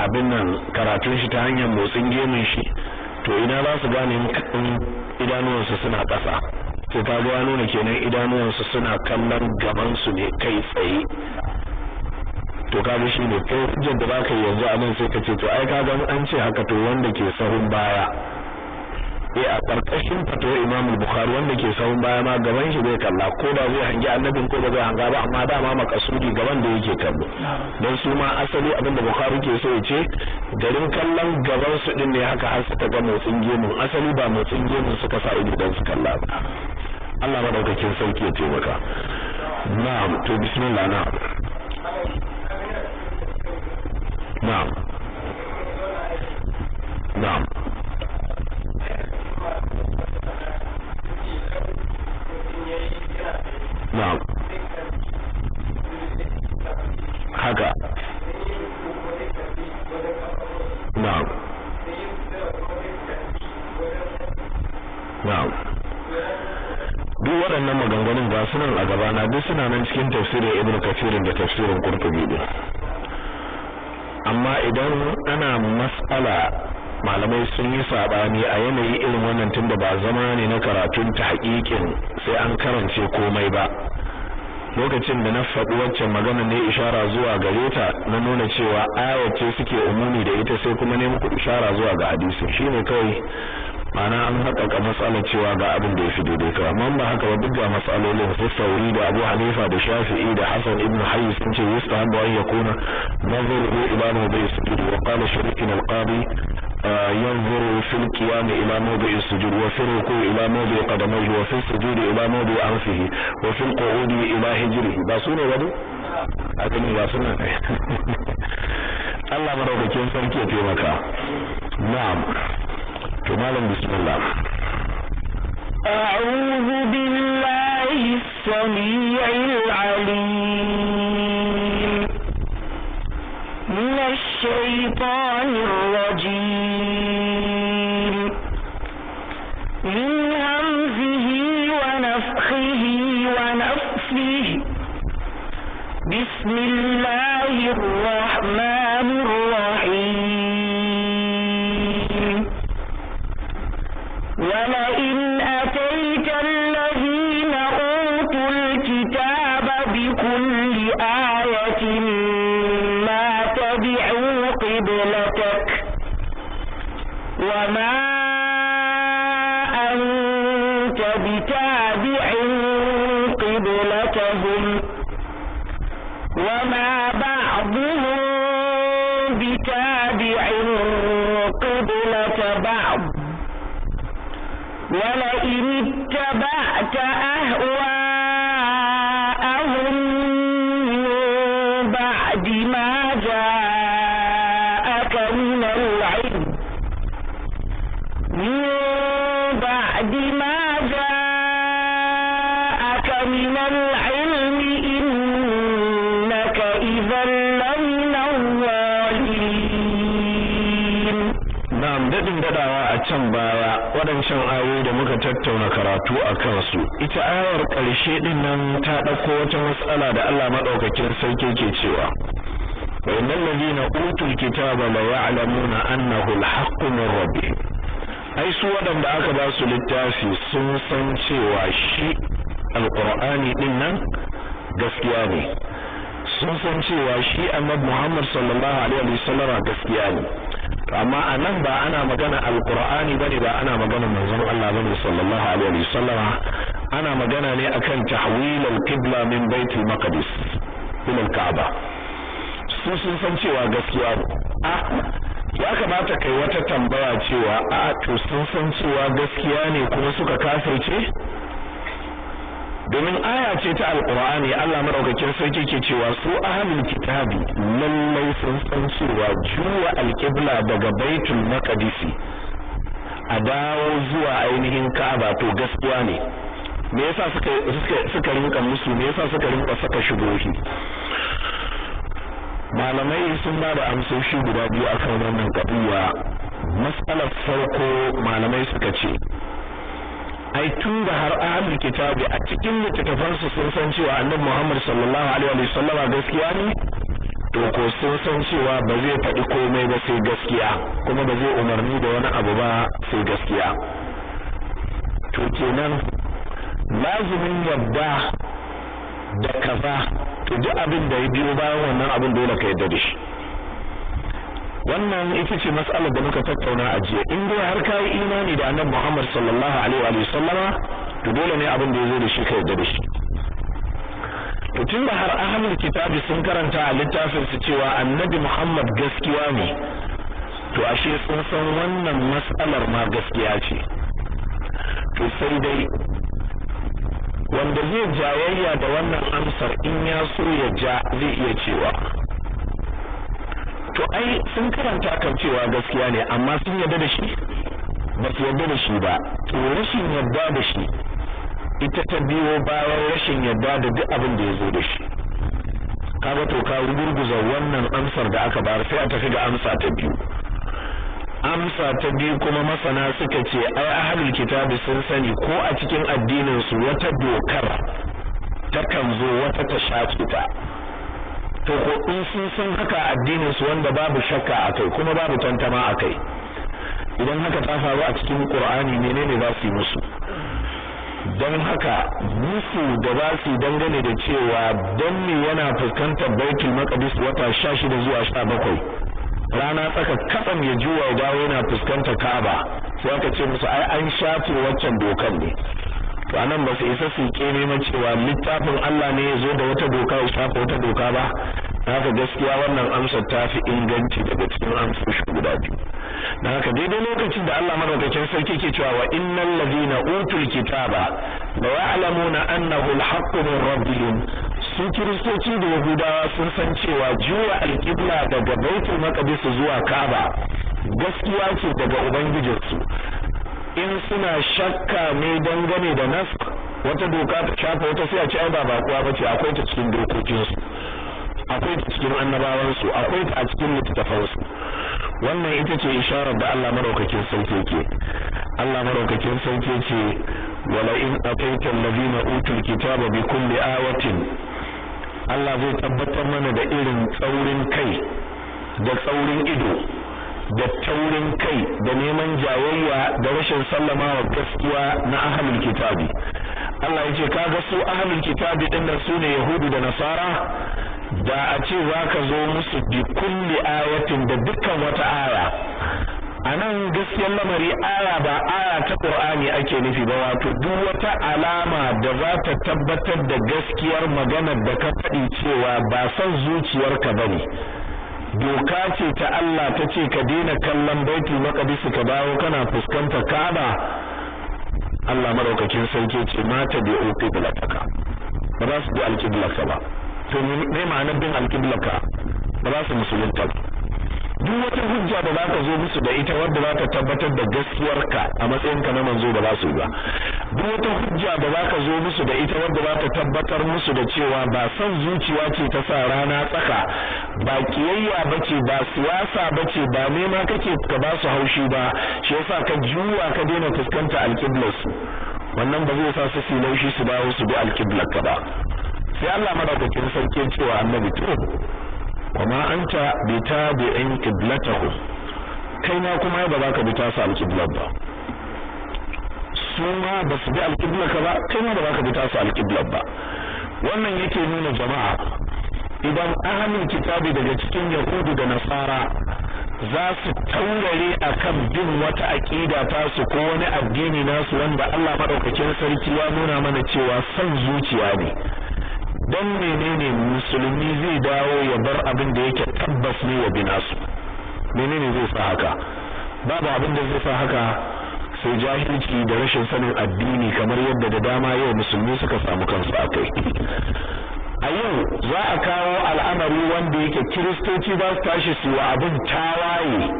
abin nan karatun shi ta hanyar motsin gemun shi to ina za su gane idanuwansu suna ƙasa sai ka ga nuna kenan idanuwansu suna kallon gaban su ne kai tsaye to kaga shi ne kai hujjar da baka yanzu a nan sai ka ce to ai kaga an ce haka to wanda ke sahun baya a karkashin fatuwar Imam Bukhari wanda ke sahun baya ma gaban shi zai kalla ko da zai hangi annabin ko da zai hanga ba amma dama makasudi gaban da yake kallo dan su ma asali abin da Bukhari ke so ya ce garin kallon gaban su din ne haka har suka ga motsin gemun asali ba motsin gemun suka sa ido dan su kalla ba Allah madaukakin sarki ya taimaka na'am to bismillah na'am نعم نعم نعم haka na'am na'am duk waɗannan maganganun ga sunan a gabana duk suna nan cikin tafsirin Ibn Kathir da tafsirin Qurtubi din amma idan ana mas'ala malamai sun yi sabani a yanayi irin wannan tunda ba zama ne na karatun ta haƙiƙin sai an karance komai ba lokacin da na faɗi waccan magana ne ishara zuwa gare ta na nuna cewa ayace suke umumi da ita sai kuma ne muku ishara zuwa ga hadisi shine kawai ana an haƙaƙa matsalar cewa ga abin da ya fi daidai kawai amma ba haka ba duk ga matsalolin su Sauri da Abu Hanifa da Shafi'i da Hassan ibn Hayy sun ce yustahabu an yakuna nazaru ila mawdi'i sujud wa qala Sharik al-Qadi ينظر في القيام إلى موضع السجود وفي الركوع إلى موضع قدميه وفي السجود إلى موضع أنفه وفي القعود إلى هجره باسونه ودو أكني باسونه الله مروكين سنكي في مكة نعم تمالا بسم الله أعوذ بالله السميع العليم من الشيطان الرجيم من همزه ونفخه ونفثه بسم الله الرحمن الرحيم ولئن أتيت الذين أوتوا الكتاب بكل آية ما تبعوا قبلتك وما أنت بتابع قبلتهم وما بعضهم بتابع قبلة بعض ولئن اتبعت أهواءهم من بعد ما جاءك من العلم إنك إذا لمن الظالمين. na'am dadin dadawa a can baya wadancan ayoyi da muka tattauna karatu a kansu ita ayar ƙarshe din nan ta dauko wata mas'ala da Allah madaukakin sarki ke cewa wa innal ladina utul kitaba la ya'lamuna annahu al-haqqu min rabbihim ai su wadanda aka ba su littafi sun san cewa shi alqur'ani din nan gaskiya ne sun san cewa shi annabi Muhammad sallallahu alaihi wasallam gaskiya ne amma anan ba ana magana alqur'ani bane ba ana magana manzon Allah bane sallallahu alaihi wasallam ana magana ne akan tahwil alqibla min bait almaqdis ila alkaaba su sun san cewa gaskiya ya kamata kai wata tambaya cewa to sun san cewa gaskiya ne kuma suka kafirce domin aya ce ta alqur'ani Allah madaukakin sarki ke cewa su ahlul kitabi lallai sun san cewa juwa alqibla daga baitul maqdis a dawo zuwa ainihin Ka'aba to gaskiya ne me yasa suka rinka musu me yasa suka rinka saka shubuhi malamai sun ba da amsoshi guda biyu akan wannan qadiya mas'alar farko malamai suka ce ai tun da har ahlul kitabi a cikin littattafansu sun san cewa annabi Muhammad sallallahu alaihi wasallam gaskiya ne to ko sun san cewa ba zai faɗi komai ba sai gaskiya kuma ba zai umarni da wani abu ba sai gaskiya to kenan lazimin yadda da kaza to duk abin da ya biyo bayan wannan abin dole ka yadda da shi wannan ita ce mas'alar da muka tattauna a jiya in dai har kai imani da annabi Muhammad sallallahu alaihi wa sallama to dole ne abin da yazo da shi ka yarda da shi to tunda har ahlul kitabi sun karanta a littafin su cewa annabi Muhammad gaskiya ne to ashe sun san wannan mas'alar ma gaskiya ce to sai dai wanda zai jayayya da wannan amsar in ya so ya ja zai iya cewa to ai sun karanta kan cewa gaskiya ne amma sun yarda da shi ba su yarda da shi ba to rashin yarda da shi ita ta biyo bayan rashin yarda da duk abin da ya zo da shi kaga to ka gurguza wannan amsar da aka bayar sai a tafi ga amsa ta biyu kuma masana suka ce ai ahlul kitabi sun sani ko a cikin addinin su wata dokar takan zo wata ta shafi ta to ko in sun san haka addinin su wanda babu shakka akai kuma babu tantama akai idan haka ta faru a cikin Qur'ani menene za su yi musu don haka musu da ba su dangane da cewa don me yana fuskantar Baitul Maqdis wata 16 zuwa 17 rana tsaka katsam ya juwa ya dawo yana fuskantar Kaaba sai aka ce musu ai an shafe waccan dokan ne to anan ba su isa su keme ma cewa littafin Allah ne ya zo da wata doka ya shafa wata doka ba haka gaskiya wannan amsar ta fi inganci daga cikin amsoshi guda biyu dan haka daidai lokacin da Allah madaukakin sarki ke cewa wa innal ladina utul kitaba la ya'lamuna annahu al-haqqu min rabbihim su kiristoci da yahudawa sun san cewa juwa al-qibla daga baitul maqdis zuwa Kaaba gaskiya ce daga ubangijinsu in suna shakka ne dangane da nas wata doka ta shafa wata sai a ce ai ba bakuwa bace akwai ta cikin dokokinsu akwai ta cikin annabawansu akwai ta a cikin littattafansu wannan ita ce isharar da Allah madaukakin sarki yake Allah madaukakin sarki ce wala in ataita allazina utul kitaba bi kulli ayatin Allah zai tabbatar mana da irin tsaurin kai da tsaurin ido da taurin kai da neman jayayya da rashin sallamawa gaskiya na ahlul kitabi. Allah yace kaga su ahlul kitabi din nan sune yahudu da nasara, da a ce zaka zo musu bi kulli ayatin da dukkan wata aya. anan gaskiyar lamari aya ba aya ta Qur'ani ake nufi ba, wato duk wata alama da za ta tabbatar da gaskiyar maganar da ka faɗi cewa ba son zuciyarka bane, doka ce ta Allah ta ce ka daina kallon Baitul Maqdis ka dawo kana fuskanta Kaaba. Allah madaukakin sarki ce mata bi alqiblataka, ba za su bi alqiblaka ba. To me ma'anar bin alqiblaka? Ba za su musulunta ba. Duk wata hujja da za ka zo musu da ita wadda za ta tabbatar da gaskiyarka a matsayinka na manzo ba za su yi ba. Duk wata hujja da za ka zo musu da ita wadda za ta tabbatar musu da cewa ba son zuciya ce ta sa rana tsaka, ba kiyayya bace, ba siyasa bace, ba nema kake ka ba su haushi ba, shi yasa ka juwa ka daina fuskanta alqiblarsu. Wannan ba zai sa su su laushi su dawo su bi alqiblarka ba. Sai Allah madaukakin sarki ya ce wa Annabi to kuma anta bitabi'in qiblatahu, kai ma kuma ba za ka bi tasu alqibla ba, su ma ba su bi alqiblaka ba, kai ma ba za ka bi tasu alqibla ba. Wannan yake nuna jama'a, idan ahlul kitabi daga cikin yahudu da nasara za su taurare akan bin wata aqida ta su ko wani addini nasu wanda Allah madaukakin sarki ya nuna mana cewa son zuciya ne, dan menene musulmi zai dawo ya bar abin da yake tabbas ne ya bi nasu? Menene zai sa haka? Babu abin da zai sa haka sai jahilci da rashin sanin addini, kamar yadda da dama yau musulmi suka samu kansu akai. A yau za a kawo al'amari wanda yake kiristoci za su tashi su wa abin tawaye,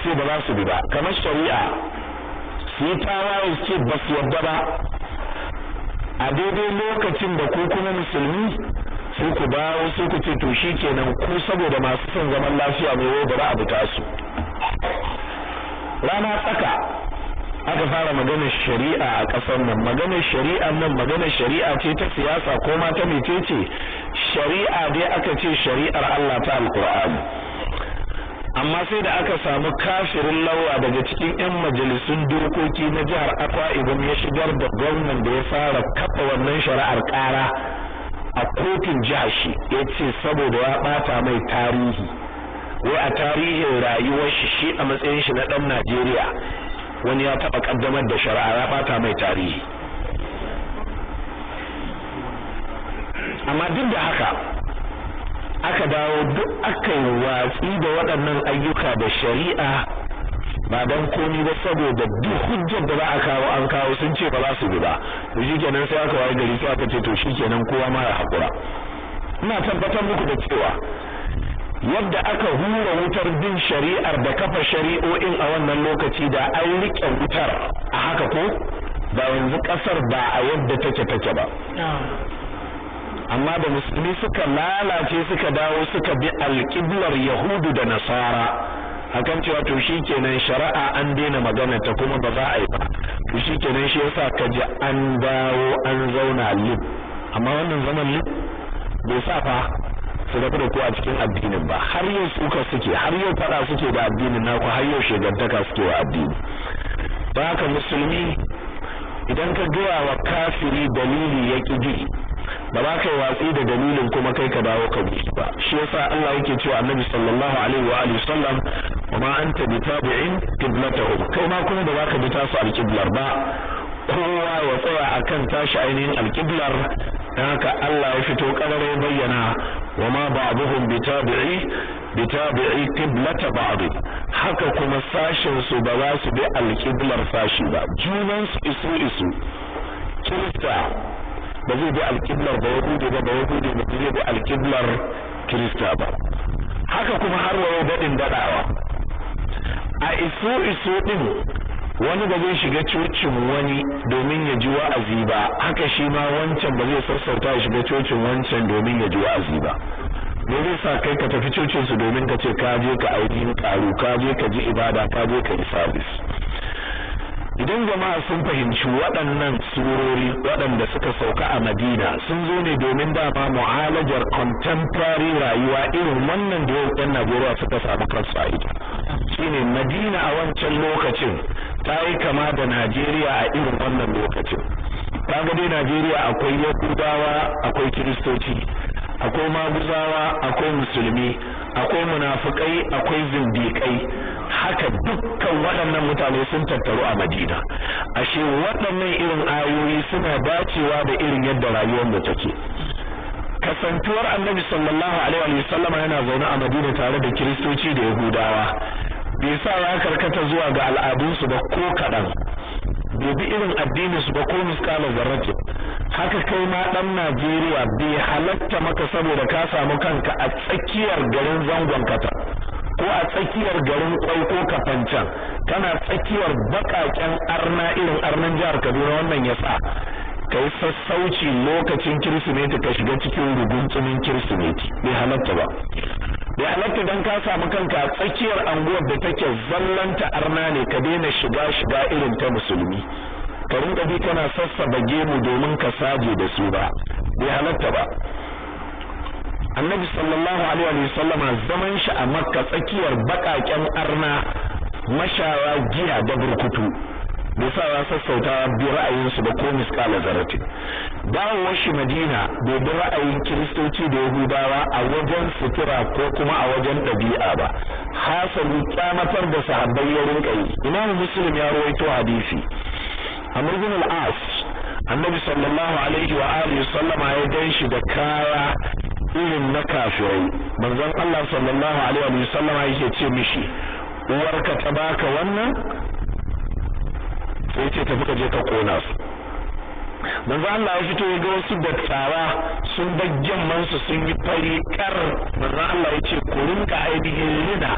sai ba za su bi ba, kamar shari'a su yi tawaye su ce ba su yadda ba. A daidai lokacin da ku kuma musulmi sai ku dawo sai ku ce to shikenan ku saboda masu son zaman lafiya ne wai bari a buta su. Rana tsaka aka fara maganar shari'a a ƙasar nan. Maganar shari'a nan maganar shari'a ce ta siyasa ko ma ta mecece? Shari'a dai aka ce shari'ar Allah ta Alƙur'ani. Amma sai da aka samu kafirin lauya daga cikin 'yan majalisun dokoki na jihar Akwa Ibom ya shigar da gwamnan da ya fara kafa wannan shari'ar ƙara a kotun jihar shi, ya ce saboda ya ɓata mai tarihi, wai a tarihin rayuwar shi a matsayin shi na ɗan Najeriya wani ya taɓa ƙaddamar da shari'a, ya ɓata mai tarihi. Amma duk da haka aka dawo duk aka yi watsi da waɗannan ayyuka da shari'a ba don komi ba, saboda duk hujjar da za a kawo an kawo sun ce ba za su bi ba. To shikenan sai aka waye gari sai aka ce to shikenan kowa ma ya haƙura. Ina tabbatar muku da cewa yadda aka hura wutar bin shari'ar da kafa shari'o'in a wannan lokaci, da an riƙe wutar a haka ko ba yanzu ƙasar ba a yadda take ba. Amma da musulmi suka lalace suka dawo suka bi alƙiblar yahudu da nasara akan cewa to shikenan shari'a an daina magana ta kuma ba za a yi ba, to shikenan shi yasa kaji an dawo an zauna lib. Amma wannan zaman lib bai sa fa su rabu da ku a cikin addinin ba. Har yau suka suke, har yau fada suke da addinin naku, har yau shegantaka suke wa addini. Ba haka musulmi idan ka gaya wa kafiri dalili ya ƙi ji, ba za ka yi watsi da dalilin kuma kai ka dawo ka bi ba. Shi yasa Allah yake cewa Annabi sallallahu alaihi wa alihi sallam, wa ma anta bitabi'in qiblatahum, kai ma kuma da za ka bi tasu alqiblar ba, kowa ya tsaya akan tashi ainihin alqiblar. Dan haka Allah ya fito karare bayyana wa ma ba'dhum bitabi'i qiblata ba'd, haka kuma sashin su ba za su bi alqiblar sashi ba, junan su isu Kirista ba zai bi alƙiblar ba Yahudi ba Yahudi ba zai bi alƙiblar Kirista ba. Haka kuma har wayo daɗin daɗawa a iso ɗin, wani ba zai shiga cocin wani domin ya ji wa'azi ba, haka shi ma wancan ba zai sassauta ya shiga cocin wancan domin ya ji wa'azi ba. Me zai sa kai ka tafi cocin su domin ka ce ka je ka ainihin karu, ka je ka ji ibada, ka je ka yi sabis? Idan idan jama'a sun fahimci waɗannan surori waɗanda suka sauka a Madina sun zo ne domin dama mu'alajar contemporary rayuwa irin wannan da yau ɗan Najeriya suka samu kansu a ita shine Madina a wancan lokacin ta yi kama da Najeriya a irin wannan lokacin kaga dai Najeriya akwai Yahudawa akwai Kiristoci akwai Maguzawa akwai Musulmi akwai munafikai akwai zindiƙai haka dukkan waɗannan mutane sun tattaru a Madina ashe waɗannan irin ayoyi suna dacewa da irin yadda rayuwar mu take kasantuwar Annabi sallallahu alaihi wa sallama yana zaune a Madina tare da Kiristoci da Yahudawa bai sa ya karkata zuwa ga al'adunsu ba ko kaɗan bai bi irin addininsu ba ko miskala zarratin haka kai ma ɗan Najeriya bai halatta maka saboda ka samu kanka a tsakiyar garin zangon kata ko a tsakiyar garin kwai ko kafancan kana tsakiyar bakaken arna irin arnan jihar Kaduna wannan yasa kai sassauci lokacin Kirsimeti ka shiga cikin rugunsumin Kirsimeti bai halatta ba bai halatta dan ka samu kanka a tsakiyar anguwar da take zallanta arna ne ka daina shiga irin ta musulmi ka rinka bi kana sassaba gemu domin ka saje da su ba bai halatta ba Annabi sallallahu alaihi wa sallama zaman shi a Makka tsakiyar bakaken arna mashaya giya da burkutu bai sa ya sassauta bi ra'ayinsu da ko miskala zarati dawowar shi Madina bai bi ra'ayin Kiristoci da Yahudawa a wajen sutura ko kuma a wajen ɗabi'a ba hasali kyamatar da sahabbai ya rinka yi Imam Muslim ya rawaito hadisi Amr bin al-As Annabi sallallahu alaihi wa alihi sallama ya ganshi da kaya irin na kafirai manzon Allah sallallahu alaihi wa sallama yake ce mishi uwarka ta baka wannan sai ce tafi ka je ka kona su manzo Allah ya fito ya ga wasu dattawa sun baggen mansu sun yi fari kar manzo Allah ya ce ku rinka ainihin rida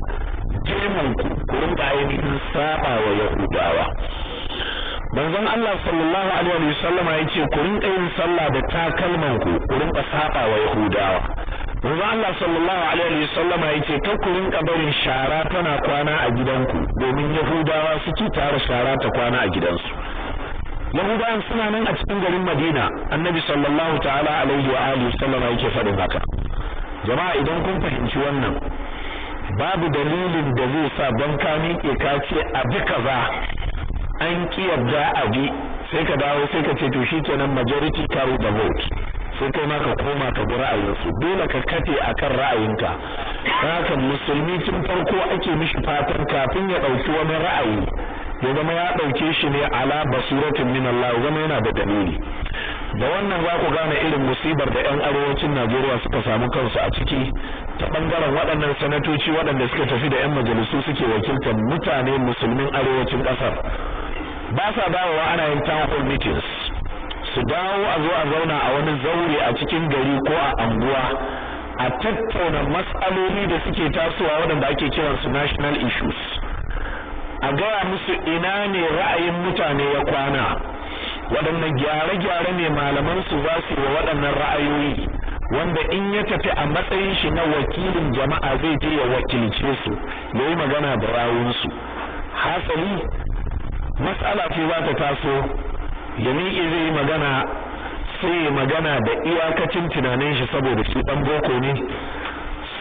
jeman ku rinka ainihin saba wa Yahudawa manzon Allah sallallahu alaihi wa sallama ya ce ku rinka yin sallah da takalman ku rinka saba wa Yahudawa manzon Allah sallallahu alaihi wa sallama ya ce kar ku rinka barin shara tana kwana a gidanku domin Yahudawa suke tara shara ta kwana a gidansu Yahudawan suna nan a cikin garin Madina Annabi sallallahu ta'ala alaihi wa alihi sallama yake faɗin haka jama'a idan kun fahimci wannan babu dalilin da zai sa ban ka miƙe ka ce abi kaza an ki yarda abi sai ka dawo sai ka ce to shikenan majority carry the vote sai kai ma ka koma ka bi ra'ayinsu dole ka kafe akan ra'ayinka haka musulmi tun farko ake mishi fatan kafin ya dauki wani ra'ayi ya zama ya dauke shi ne ala basiratin min Allah zama yana da dalili da wannan za ku gane irin musibar da ƴan arewacin Najeriya suka samu kansu a ciki ta bangaren waɗannan sanatoci waɗanda suka tafi da ƴan majalisu suke wakiltar mutane musulmin arewacin ƙasar ba sa dawowa ana yin town hall meetings su dawo a zo a zauna a wani zaure a cikin gari ko a anguwa a tattauna matsaloli da suke tasowa waɗanda ake kiransu national issues a gaya musu ina ne ra'ayin mutane ya kwana waɗannan gyare-gyare ne malaman su za su yi wa waɗannan ra'ayoyi wanda in ya tafi a matsayin shi na wakilin jama'a zai je ya wakilce su ya yi magana da rawunsu hasali matsala ce za ta taso ya miƙe zai yi magana sai ya magana da iyakacin tunanin shi saboda shi ɗan boko ne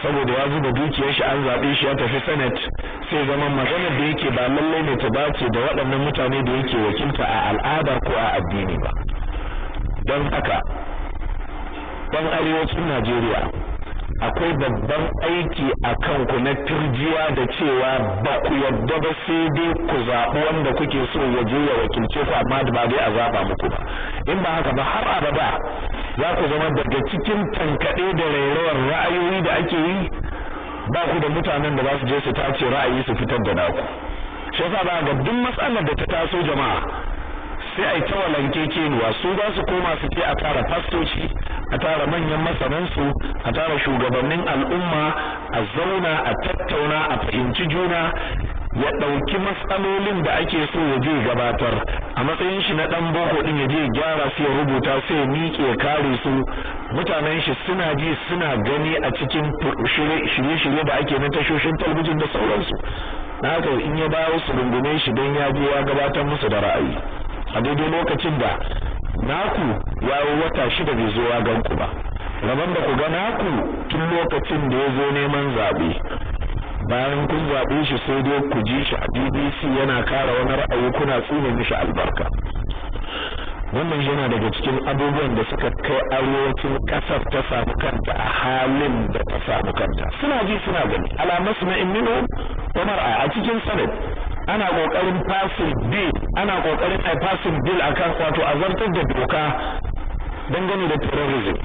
saboda ya zuba dukiyar shi an zaɓe shi ya tafi senate sai zama maganar da yake ba lallai ne ta dace da waɗannan mutane da yake wakilta a al'ada ko a addini ba don haka ɗan arewacin Najeriya akwai babban aiki a kanku na turjiya da cewa ba ku yadda ba sai dai ku zaɓi wanda kuke so ya je ya wakilce ku amma ba dai a zaɓa muku ba in ba haka ba har abada za ku zama daga cikin tankaɗe da rairayar ra'ayoyi da ake yi ba ku da mutanen da za su je su tace ra'ayi su fitar da naku shi yasa ba ga duk matsalar da ta taso jama'a sai ai ta walanke kenuwa su za su koma su ce a tara fastoci a tara manyan masanansu a tara shugabannin al'umma a zauna a tattauna a fahimci juna ya ɗauki matsalolin da ake so ya je gabatar a matsayin shi na ɗan boko ɗin ya je gyara su ya rubuta sai ya miƙe ya kare su mutanen shi suna ji suna gani a cikin shirye-shirye da ake na tashoshin talabijin da sauransu na haka in ya dawo su rungume shi don ya je ya gabatar musu da ra'ayi a daidai lokacin da naku ya yi wata 6 bai zo ya gan ku ba rabon da ku ga naku tun lokacin da ya zo neman zaɓe bayan kun zaɓe shi sai dai ku ji shi a BBC yana kara wani ra'ayi kuna tsine mishi albarka. Wannan yana daga cikin abubuwan da suka kai arewacin kasar ta samu kanta a halin da ta samu kanta. Suna ji suna gani alamas na imino Umar a cikin Senate ana kokarin passing bill akan wato azartar da doka dangane da terrorism.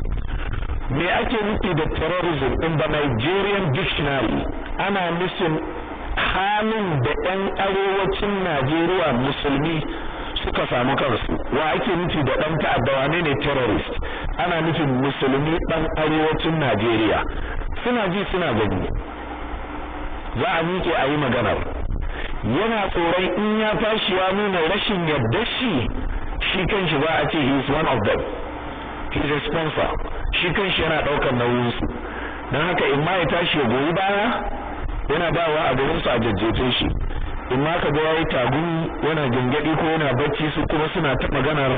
Me ake nufi da terrorism in the Nigerian dictionary ana nufin halin da 'yan arewacin Najeriya musulmi suka samu kansu. Wa ake nufi da ɗan ta'adda wane ne terrorist? Ana nufin musulmi ɗan arewacin Najeriya. Suna ji suna gani. Za a miƙe a yi maganar. Yana tsoron in ya tashi ya nuna rashin yadda shi kanshi ba a ce he is one of them. He is a sponsor. Shi kanshi yana ɗaukar nauyinsu. Don haka in ma ya tashi ya goyi baya yana dawowa a garinsu a jajjefe shi. In ma ka ga yayi tagumi yana gingadi ko yana bacci su kuma suna ta maganar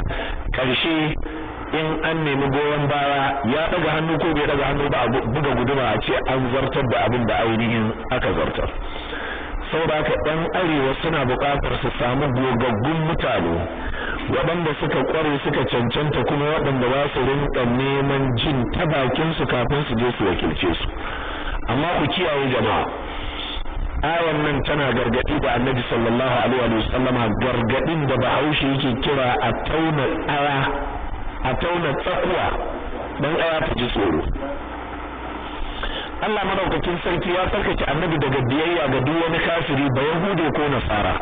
karshe in an nemi goyon baya ya daga hannu ko bai daga hannu ba a buga guduma a ce an zartar da abin da ainihin aka zartar. Saboda haka ɗan arewa suna buƙatar su samu gogaggun mutane waɗanda suka ƙware suka cancanta kuma waɗanda za su rinƙa neman jin ta bakin su kafin su je su wakilce su. Amma ku kiyaye jama'a, ayan nan tana gargadi da Annabi sallallahu alaihi wa sallama, gargadin da Bahaushe yake kira a tauna tsakuwa dan aya ta ji tsoro. Allah madaukakin sarki ya sarkake Annabi daga biyayya ga duk wani kafiri ba Yahude ko Nasara,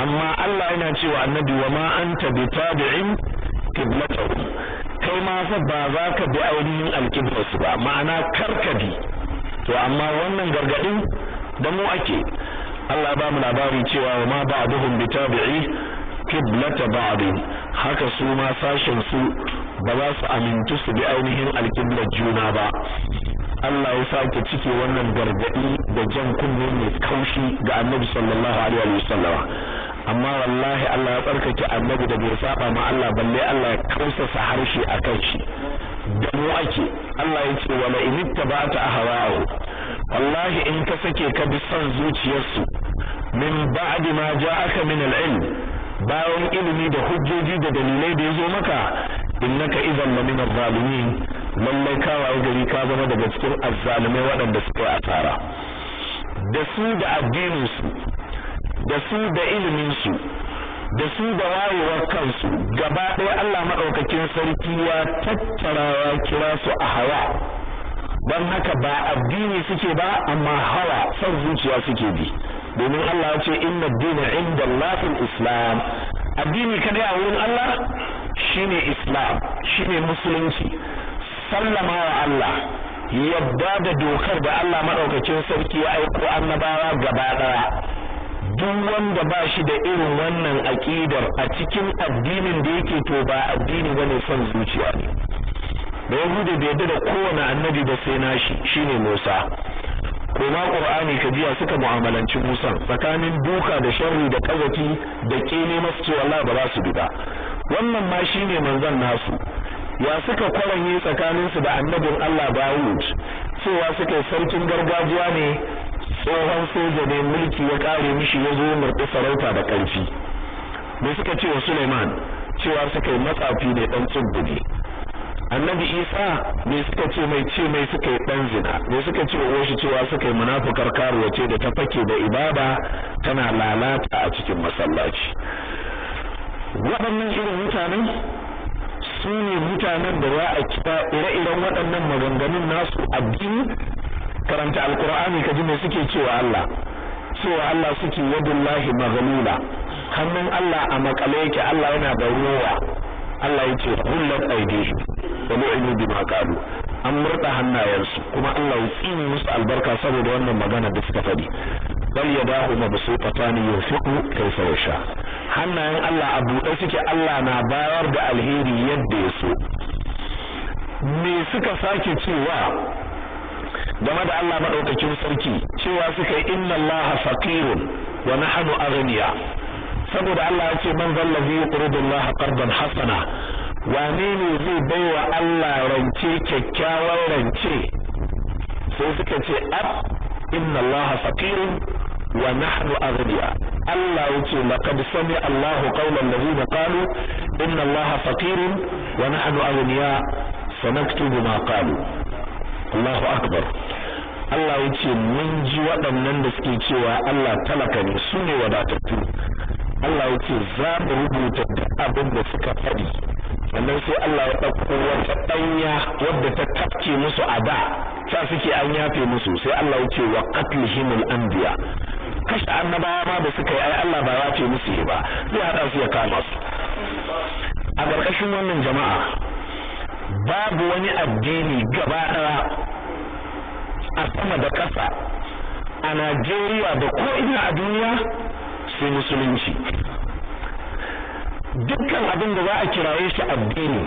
amma Allah yana cewa Annabi wa ma anta bitabi'in qiblatahu, kai ma fa ba za ka bi ainihin alqiblasu ba, ma'ana karkadi. To amma wannan gargadin da mu ake. Allah ba mu labari cewa ma ba'duhum bitabi'i qiblata ba'd, haka su ma sashin su ba za su amintu su bi ainihin alqiblar juna ba. Allah ya sake cike wannan gargadi da jan kunne mai kaushi ga Annabi sallallahu alaihi wa sallam. Amma wallahi Allah ya tsarkake Annabi da bai saba ma Allah, balle Allah ya kausasa harshe akan shi. Da mu ake. Allah ya ce wala in ittaba'ta ahwa'u, wallahi in ka sake ka bi son zuciyarsu min ba'di ma ja'aka min al-ilm, bayan ilimi da hujjoji da dalilai da yazo maka, innaka idhan la min adh-dhalimin, lallai ka waye gari ka zama daga cikin azzalimai waɗanda suka yi asara. Da su da addinin su, da su da ilimin su, da su da wayewar kansu, gaba ɗaya Allah madaukakin sarki ya tattara ya kira su a hawa. Don haka ba addini suke ba, amma hawa son zuciya suke bi. Domin Allah ya ce inna ad-dina 'inda Allahi al-Islam, addini kada a wurin Allah shine Islam, shine musulunci. Sallama wa Allah, yadda da dokar da Allah madaukakin sarki ya aiko annabawa gaba daya. Duk wanda ba shi da irin wannan aqidar a cikin addinin da yake, to ba addini bane, son zuciya ne. Da Yahudu bai yarda da kowane annabi ba sai nashi, shine Musa. Kuma Qur'ani kajiya suka mu'amalanci Musa tsakanin duka da sharri da kazafi da kene masu cewa Allah ba za su bi ba. Wannan ma shine manzon nasu. Ya suka kwaranye tsakaninsu da annabin Allah Dawud, cewa suka yi sarkin gargajiya ne, tsohon soja ne, mulki ya kare mishi ya zo murɗi sarauta da ƙarfi. Me suka ce wa Suleiman? Cewa suka yi matsafi ne, ɗan tsubbu ne. Annabi Isa me suka ce mai suka yi ɗan zina. Me suka ce wa shi cewa suka yi munafukar karuwa ce da ta fake da ibada tana lalata a cikin masallaci. Waɗannan irin mutanen su ne mutanen da za a kira ire-iren waɗannan maganganun nasu addini. Karanta alkur'ani ka ji me suke cewa Allah suke yadullahi maghlula, hannun Allah a makale yake, Allah yana da ruwa. Allah ya ce hullat aidihi wa lu'inu bima qalu, an murda hannayensu kuma Allah ya tsine musu albarka saboda wannan magana da suka faɗi. Bal yadahu mabsuutatan yunfiqu kayfa yasha, hannayen Allah a buɗe suke, Allah na bayar da alheri yadda ya so. Me suka sake cewa game da Allah madaukakin sarki? Cewa suka yi inna Allah faqirun wa nahnu aghniya saboda Allah ya ce man zallazi yuqridu Allah qardan hasana wane ne zai baiwa Allah rance kyakkyawan rance sai suka ce inna Allah faqirun wa nahnu aghniya Allah yace laqad sami Allahu qawla alladhina qalu inna Allah faqirun wa nahnu aghniya sanaktubu ma qalu Allahu akbar Allah yace mun ji waɗannan da suke cewa Allah talaka ne su ne wadatattu Allah yace za mu rubuta duk abin da suka faɗi sannan sai Allah ya ɗauko wata ɗanya wadda ta tafke musu a da ta suke an yafe musu sai Allah yace wa qatlihimul anbiya kashe annabawa ma da suka yi ai Allah ba ya ce musu ba zai hada su ya kama su a ƙarƙashin wannan jama'a babu wani addini gaba ɗaya a sama da ƙasa a Najeriya da ko ina a duniya sai musulunci dukkan abin da za a kiraye shi addini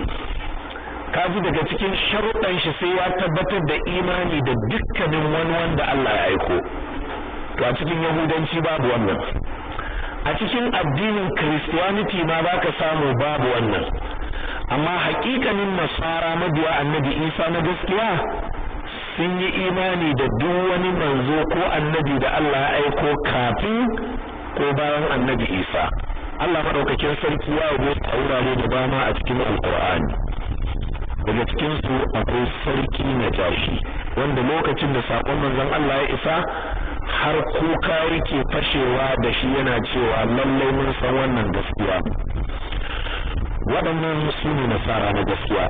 kaji daga cikin sharuɗan shi sai ya tabbatar da imani da dukkanin wani wanda Allah ya aiko to a cikin yahudanci babu wannan a cikin addinin Christianity ma baka samu babu wannan amma haƙiƙanin nasara mabiya annabi Isa na gaskiya sun yi imani da duk wani manzo ko annabi da Allah ya aiko kafin ko bayan annabi Isa Allah madaukakin sarki ya rubuta a wurare da dama a cikin Alƙur'ani daga cikin su akwai sarki Najashi wanda lokacin da sakon manzon Allah ya isa har kuka yake fashewa da shi yana cewa lallai mun san wannan gaskiya waɗannan su ne nasara na gaskiya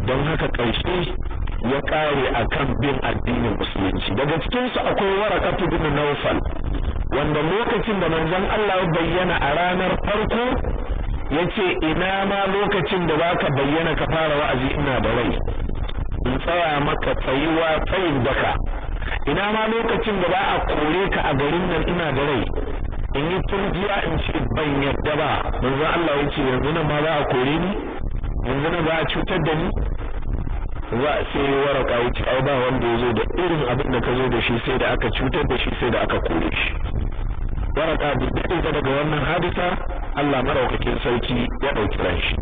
don haka ƙarshe ya ƙare akan bin addinin musulunci daga cikin su akwai Waraqatu bin Nawfal wanda lokacin da manzon Allah ya bayyana a ranar farko yace ina ma lokacin da zaka bayyana ka fara wa'azi ina da rai in tsaya maka tsayuwa tsayin daka ina ma lokacin da ba a kore ka a garin nan ina da rai in yi turjiya in ce ban yadda ba manzon Allah yace yanzu nan ma za a kore ni yanzu nan za a cutar da ni za a sai Waraka wuce ai ba wanda ya zo da irin abin da ka zo da shi sai da aka cutar da shi sai da aka kore shi Waraka bai daga wannan hadisa Allah maraukakin sarki ya dauki ran shi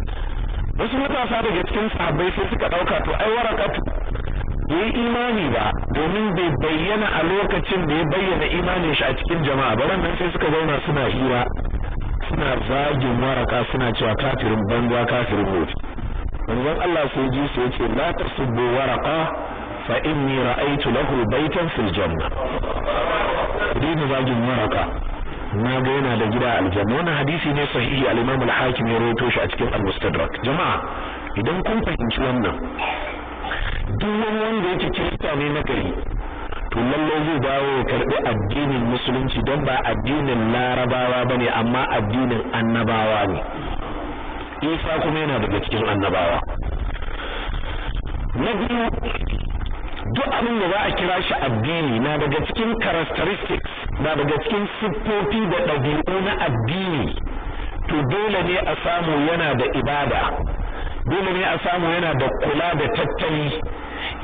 wasu matasa daga cikin sahabbai sai suka dauka to ai Warakatu bai imani ba domin bai bayyana a lokacin da ya bayyana imanin shi a cikin jama'a ba nan sai suka zauna suna hira suna zagin Waraka suna cewa kafirin banza kafirin mutu manzon Allah sai ji sai yace la tasubbu Waraqa fa inni ra'aytu lahu baytan fil janna idan zagin Waraka na ga yana da gida aljanna wannan hadisi ne sahihi al-Imam al-Hakim ya rawaito shi a cikin al-Mustadrak jama'a idan kun fahimci wannan duk wanda yake kirista ne na gari to lalle zai dawo ya karbi addinin musulunci don ba addinin larabawa bane amma addinin annabawa ne Isa kuma yana daga cikin annabawa na biyu duk abin da za a kira shi addini na daga cikin characteristics na daga cikin siffofi da ɗabi'u na addini to dole ne a samu yana da ibada dole ne a samu yana da kula da tattali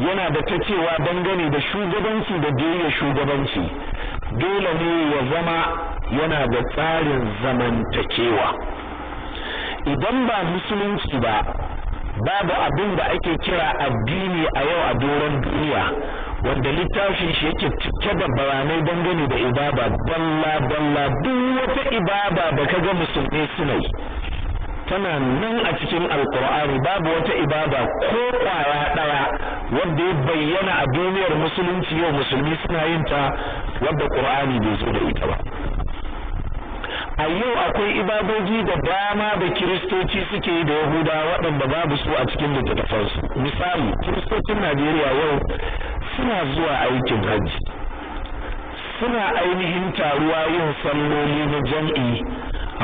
yana da ta cewa dangane da shugabanci da biyayya shugabanci dole ne ya zama yana da tsarin zamantakewa idan ba musulunci ba babu abin da ake kira addini a yau a doron duniya wanda littafin shi yake cike da bayanai dangane da ibada dalla duk wata ibada da kaga musulmi suna yi tana nan a cikin alkur'ani babu wata ibada ko kwaya daya wanda ya bayyana a duniyar musulunci yau musulmi suna yin ta wanda qur'ani bai zo da ita ba a yau akwai ibadoji da dama da kiristoci suke yi da yahuda waɗanda babu su a cikin littattafansu misali kiristocin Najeriya yau suna zuwa aikin hajji suna ainihin taruwa yin salloli na jam'i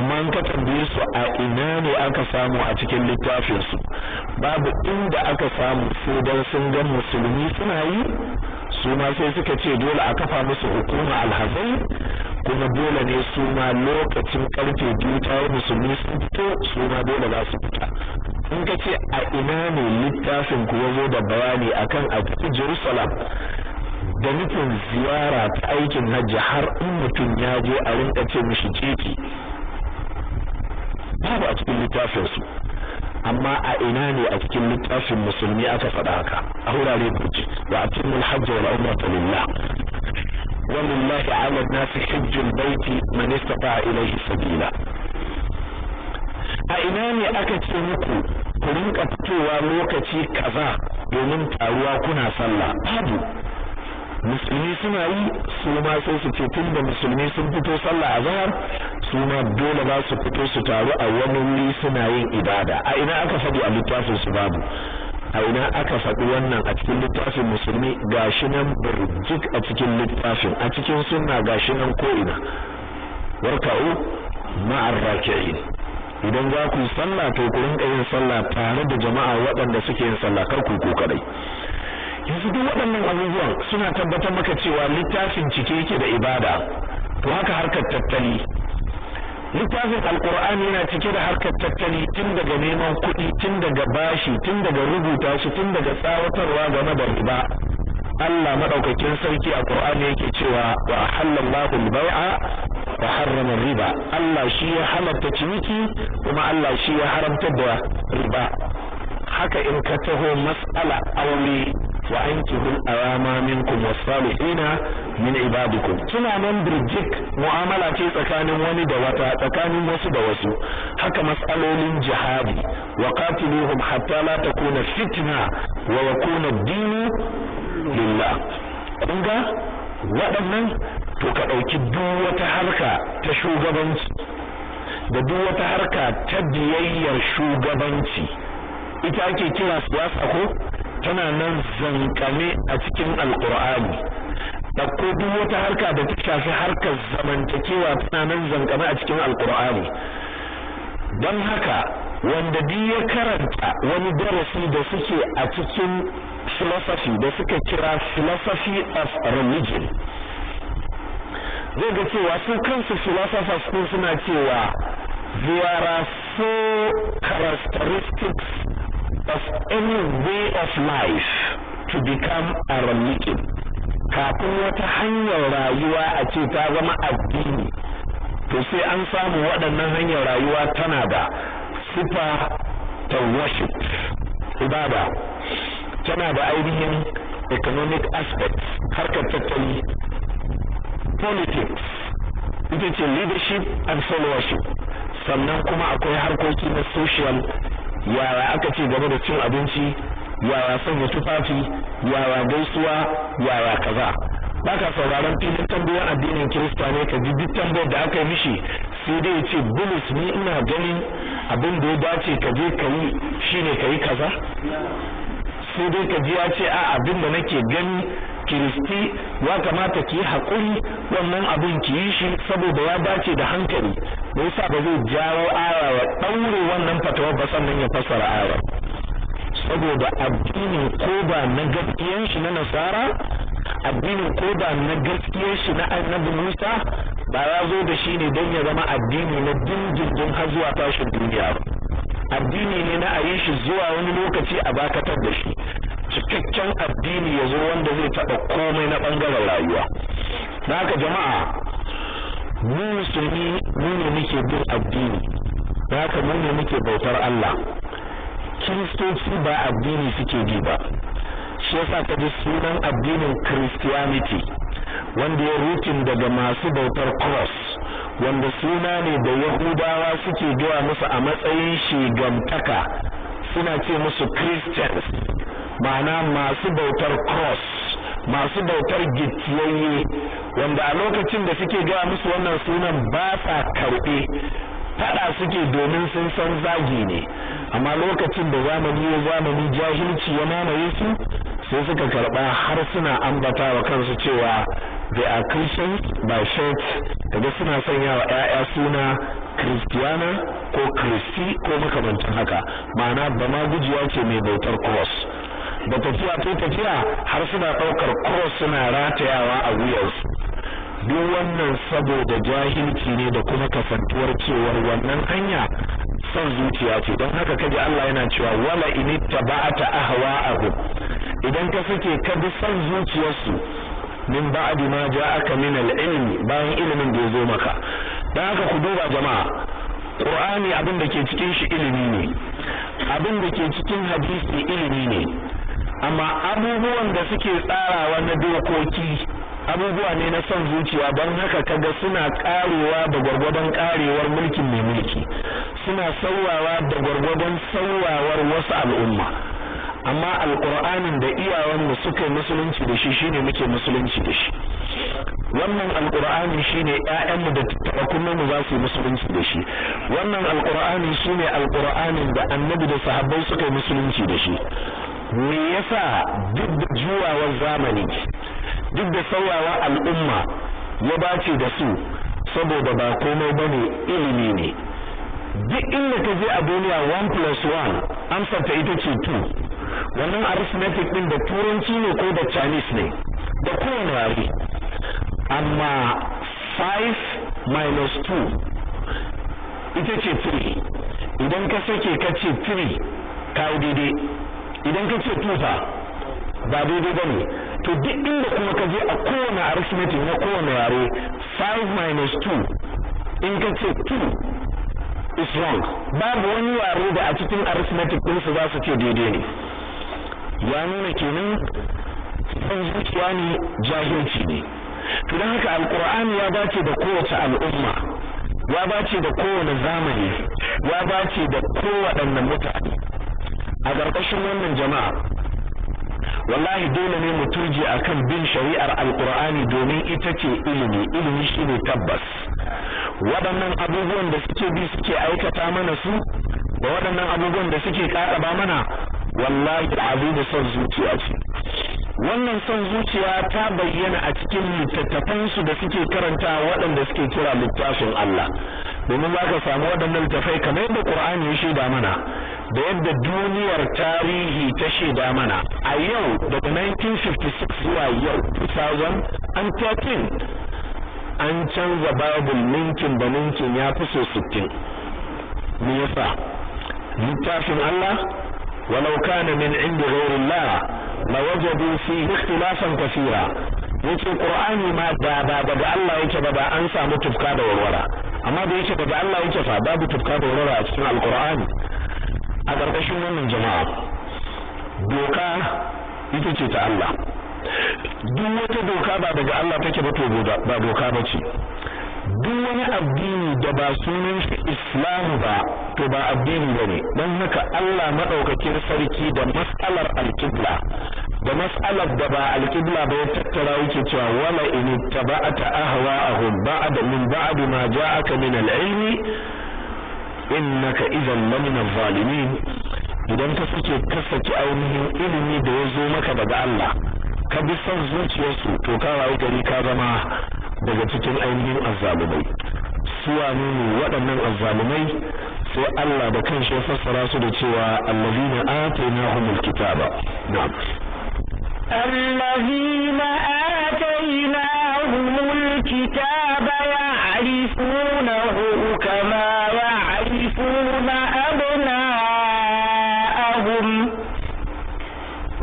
amma an ka tambaye su a ina ne aka samu a cikin littafinsu babu inda aka samu sai dan sun ga musulmi suna yi su ma sai suka ce dole a kafa musu hukuma alhazai kuma dole ne su ma lokacin karfe 2 ta musulmi sun fito su ma dole za su fita in ka ce a ina ne littafin ku yazo da bayani akan a cikin Jerusalem da nufin ziyara ta aikin hajji har in mutum ya je a rinka ce mishi jeji babu a cikin littafin su amma a ina ne a cikin littafin musulmi aka faɗa haka a wurare burji wa atimul hajj wal umrata lillah walillahi 'ala an-nasi hajjul baiti man istata'a ilayhi sabila. A ina ne aka ce muku ku rinka fitowa lokaci kaza domin taruwa kuna sallah? Babu. Musulmi suna yi su ma sai su ce tunda musulmi sun fito sallah azhar su ma dole ba su fito su taru a wani wuri suna yin ibada. A ina aka faɗi a littafin su? Babu. A ina aka faɗi wannan a cikin littafin musulmi? Gashi nan burjik a cikin littafin, a cikin sunna gashi nan ko ina. Warka'u ma'ar raki'in. Idan za ku yi sallah to ku rinka yin sallah tare da jama'a waɗanda suke yin sallah, kar ku kadai. Yanzu duk waɗannan abubuwan suna tabbatar maka cewa littafin cike yake da ibada. To haka harkar tattali, littafin alkur'ani yana cike da harkar tattali, tun daga neman kuɗi, tun daga bashi, tun daga rubuta shi, tun daga tsawatarwa game da riba. Allah madaukakin sarki a Qur'ani yake cewa wa halallahu al-bai'a wa harrama riba. Allah shi ya halatta ciniki kuma Allah shi ya haramta da riba. Haka in ka taho mas'ala aure wa ankihul ayama minkum was-salihina min ibadikum, kina nan birjik mu'amala ce tsakanin wani da wata, tsakanin wasu da wasu. Haka mas'alolin jihadi wa qatiluhum hatta la takuna fitna wa yakuna ad-dinu lillah. Kun ga waɗannan to ka ɗauki duk wata harka ta shugabanci da duk wata harka ta biyayyar shugabanci, ita ake kira siyasa ko? Tana nan zankame a cikin alkur'ani. Ɗauko duk wata harka da ta shafi harkar zamantakewa tana nan zankame a cikin alkur'ani. Don haka wanda duk ya karanta wani darasi da suke a cikin philosophy da suka kira philosophy of religion, zai ga cewa su kansu philosophers din suna cewa there are four characteristics of any way of life to become a religion. Kafin wata hanyar rayuwa a ce ta zama addini, to sai an samu waɗannan hanyar rayuwa tana da sifa ta worship, ibada, tana da ainihin economic aspects, harkar tattali, politics, ita ce leadership and followership, sannan kuma akwai harkoki na social, yaya aka ce game da cin abinci, yaya sanya tufafi, yaya gaisuwa, yaya kaza. Baka sauraron filin tambayoyin addinin Kirista ne ka ji duk tambayar da aka yi mishi sai dai ya ce bulus ni ina ganin abin da ya dace ka je ka yi shine ka yi kaza. Sai dai ka ji ya ce a abin da nake gani Kiristi ya kamata ki yi haƙuri wannan abin ki yi shi saboda ya dace da hankali. Me yasa ba zai jawo aya ya ɗaure wannan fatawar ba sannan ya fassara aya? Saboda addinin koda na gaskiyar shi na Nasara, addinin koda na gaskiyar shi na Annabi Musa ba ya zo da shi ne don ya zama addini na dindindin har zuwa tashin duniya. Addini ne na a yi shi zuwa wani lokaci a dakatar da shi. Cikakken addini ya zo wanda zai taɓa komai na ɓangaren rayuwa. Da haka jama'a, mu musulmi mu ne muke bin addini, da haka mu ne muke bautar Allah. Kiristoci ba addini suke bi ba. Shi yasa ka ji sunan addinin Christianity wanda ya rutin daga masu bautar cross, wanda suna ne da Yahudawa suke gaya musu a matsayin shigantaka, suna ce musu Christians, ma'ana masu bautar cross, masu bautar gittiyayye, wanda a lokacin da suke gaya musu wannan sunan ba sa karɓe, fada suke domin sun san zagi ne. Amma lokacin da zamani jahilci ya mamaye su, sai suka karɓa har suna ambata wa kansu cewa they are Christians by faith, daga suna sanya wa 'ya'ya suna Christiana ko Christi ko makamantan haka, ma'ana ba ma gujiya ce mai bautar cross. Da tafiya har suna ɗaukar cross suna ratayawa a wuyarsu. Duk wannan saboda jahilci ne da kuma kasantuwar cewar wannan hanya son zuciya ce. Don haka kaji Allah yana cewa wala inittaba'ata ahwa'ahum, idan ka sake ka bi son zuciyarsu min ba'di ma ja'aka min al-ilmi bayan ilimin da yazo maka dan haka ku duba jama'a Qur'ani abin da ke cikin shi ilimi ne abin da ke cikin hadisi ilimi ne amma abubuwan da suke tsarawa na dokoki abubuwa ne na son zuciya don haka kaga suna karewa da gwargwadon karewar mulkin mai mulki suna sauwawa da gwargwadon sauwawar wasu al'umma amma alqur'anin da iyawanmu suka musulunci da shi shine muke musulunci da shi wannan alqur'ani shine ƴaƴanmu da tattakunmu za su yi musulunci da shi wannan alqur'ani shine alqur'anin da annabi da sahabbai suka yi musulunci da shi me yasa duk da juwawar zamani duk da sauyawa al'umma ya bace da su saboda ba komai bane ilimi ne duk inda ka je a duniya 1+1 amsar ta ita ce 2 wannan arithmetic din da turanci ne ko da Chinese ne da kowane yare amma 5 - 2 ita ce 3 idan ka sake ka ce 3 ka daidai idan ka ce 2 fa ba daidai bane to duk inda kuma ka je a kowane arithmetic na kowane yare 5 - 2 in ka ce 2 is wrong babu wani yare da a cikin arithmetic din su za su ce daidai ne ya nuna kenan san zuciya ne jahilci ne to dan haka alqur'ani ya dace da kowace al'umma ya dace da kowane zamani ya dace da kowaɗanne mutane a ƙarƙashin wannan jama'a wallahi dole ne mu turje akan bin shari'ar alqur'ani domin ita ce ilimi shine tabbas waɗannan abubuwan da suke bi suke aikata mana su da waɗannan abubuwan da suke ƙaƙaba mana wallahi al'azim son zuciya ce wannan son zuciya ta bayyana a cikin littattafan su da suke karanta waɗanda suke kira littafin Allah domin za ka samu waɗannan littafai kamar yadda Qur'ani ya shaida mana da yadda duniyar tarihi ta shaida mana a yau daga 1956 zuwa yau 2013 an canza Bible ninkin da ninkin ya fi so 60 me yasa littafin Allah walau kana min indi ghayrillah lawajadu fihi ikhtilafan kaseera yace Qur'ani ma da daga Allah yake ba an samu tufka da warwara amma da yake daga Allah yake fa babu tufka da warwara a cikin Al-Qur'ani a ƙarƙashin wannan jama'a doka ita ce ta Allah duk wata doka ba daga Allah take ba to ba doka bace duk wani addini da ba sunan shi Islam ba to ba addini bane dan haka Allah madaukakin sarki da mas'alar al-qibla da mas'alar da ba al-qibla ba ya tattara yake cewa wala in tabata ahwa'ahum min ba'd ma ja'aka min al-ilmi innaka idhan lamin az-zalimin idan ka sake ainihin ilimi da ya zo maka daga Allah ka bi son zuciyarsu to ka rayu gari ka zama daga cikin ainihin azzalumai su wane ne waɗannan azzalumai sai Allah da kanshi ya fassara su da cewa allazina atainahumul kitaba na'am allazina atainahumul kitaba ya'rifunahu kama ya'rifuna abna'ahum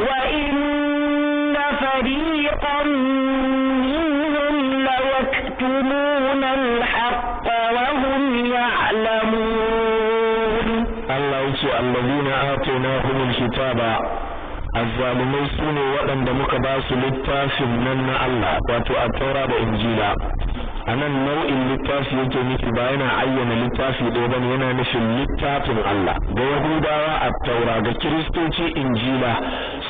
wa inna fariqan يكتمون الحق وهم يعلمون الله يقول الذين آتيناهم الكتاب الظالمين سنة وأن دمك باس للتافن من الله واتو التوراة والإنجيل أنا النوع اللتافي يجي نفي باينا عين اللتافي دوبان ينا نفي اللتافن الله دا يهودا التوراة دا كريستوتي إنجيلا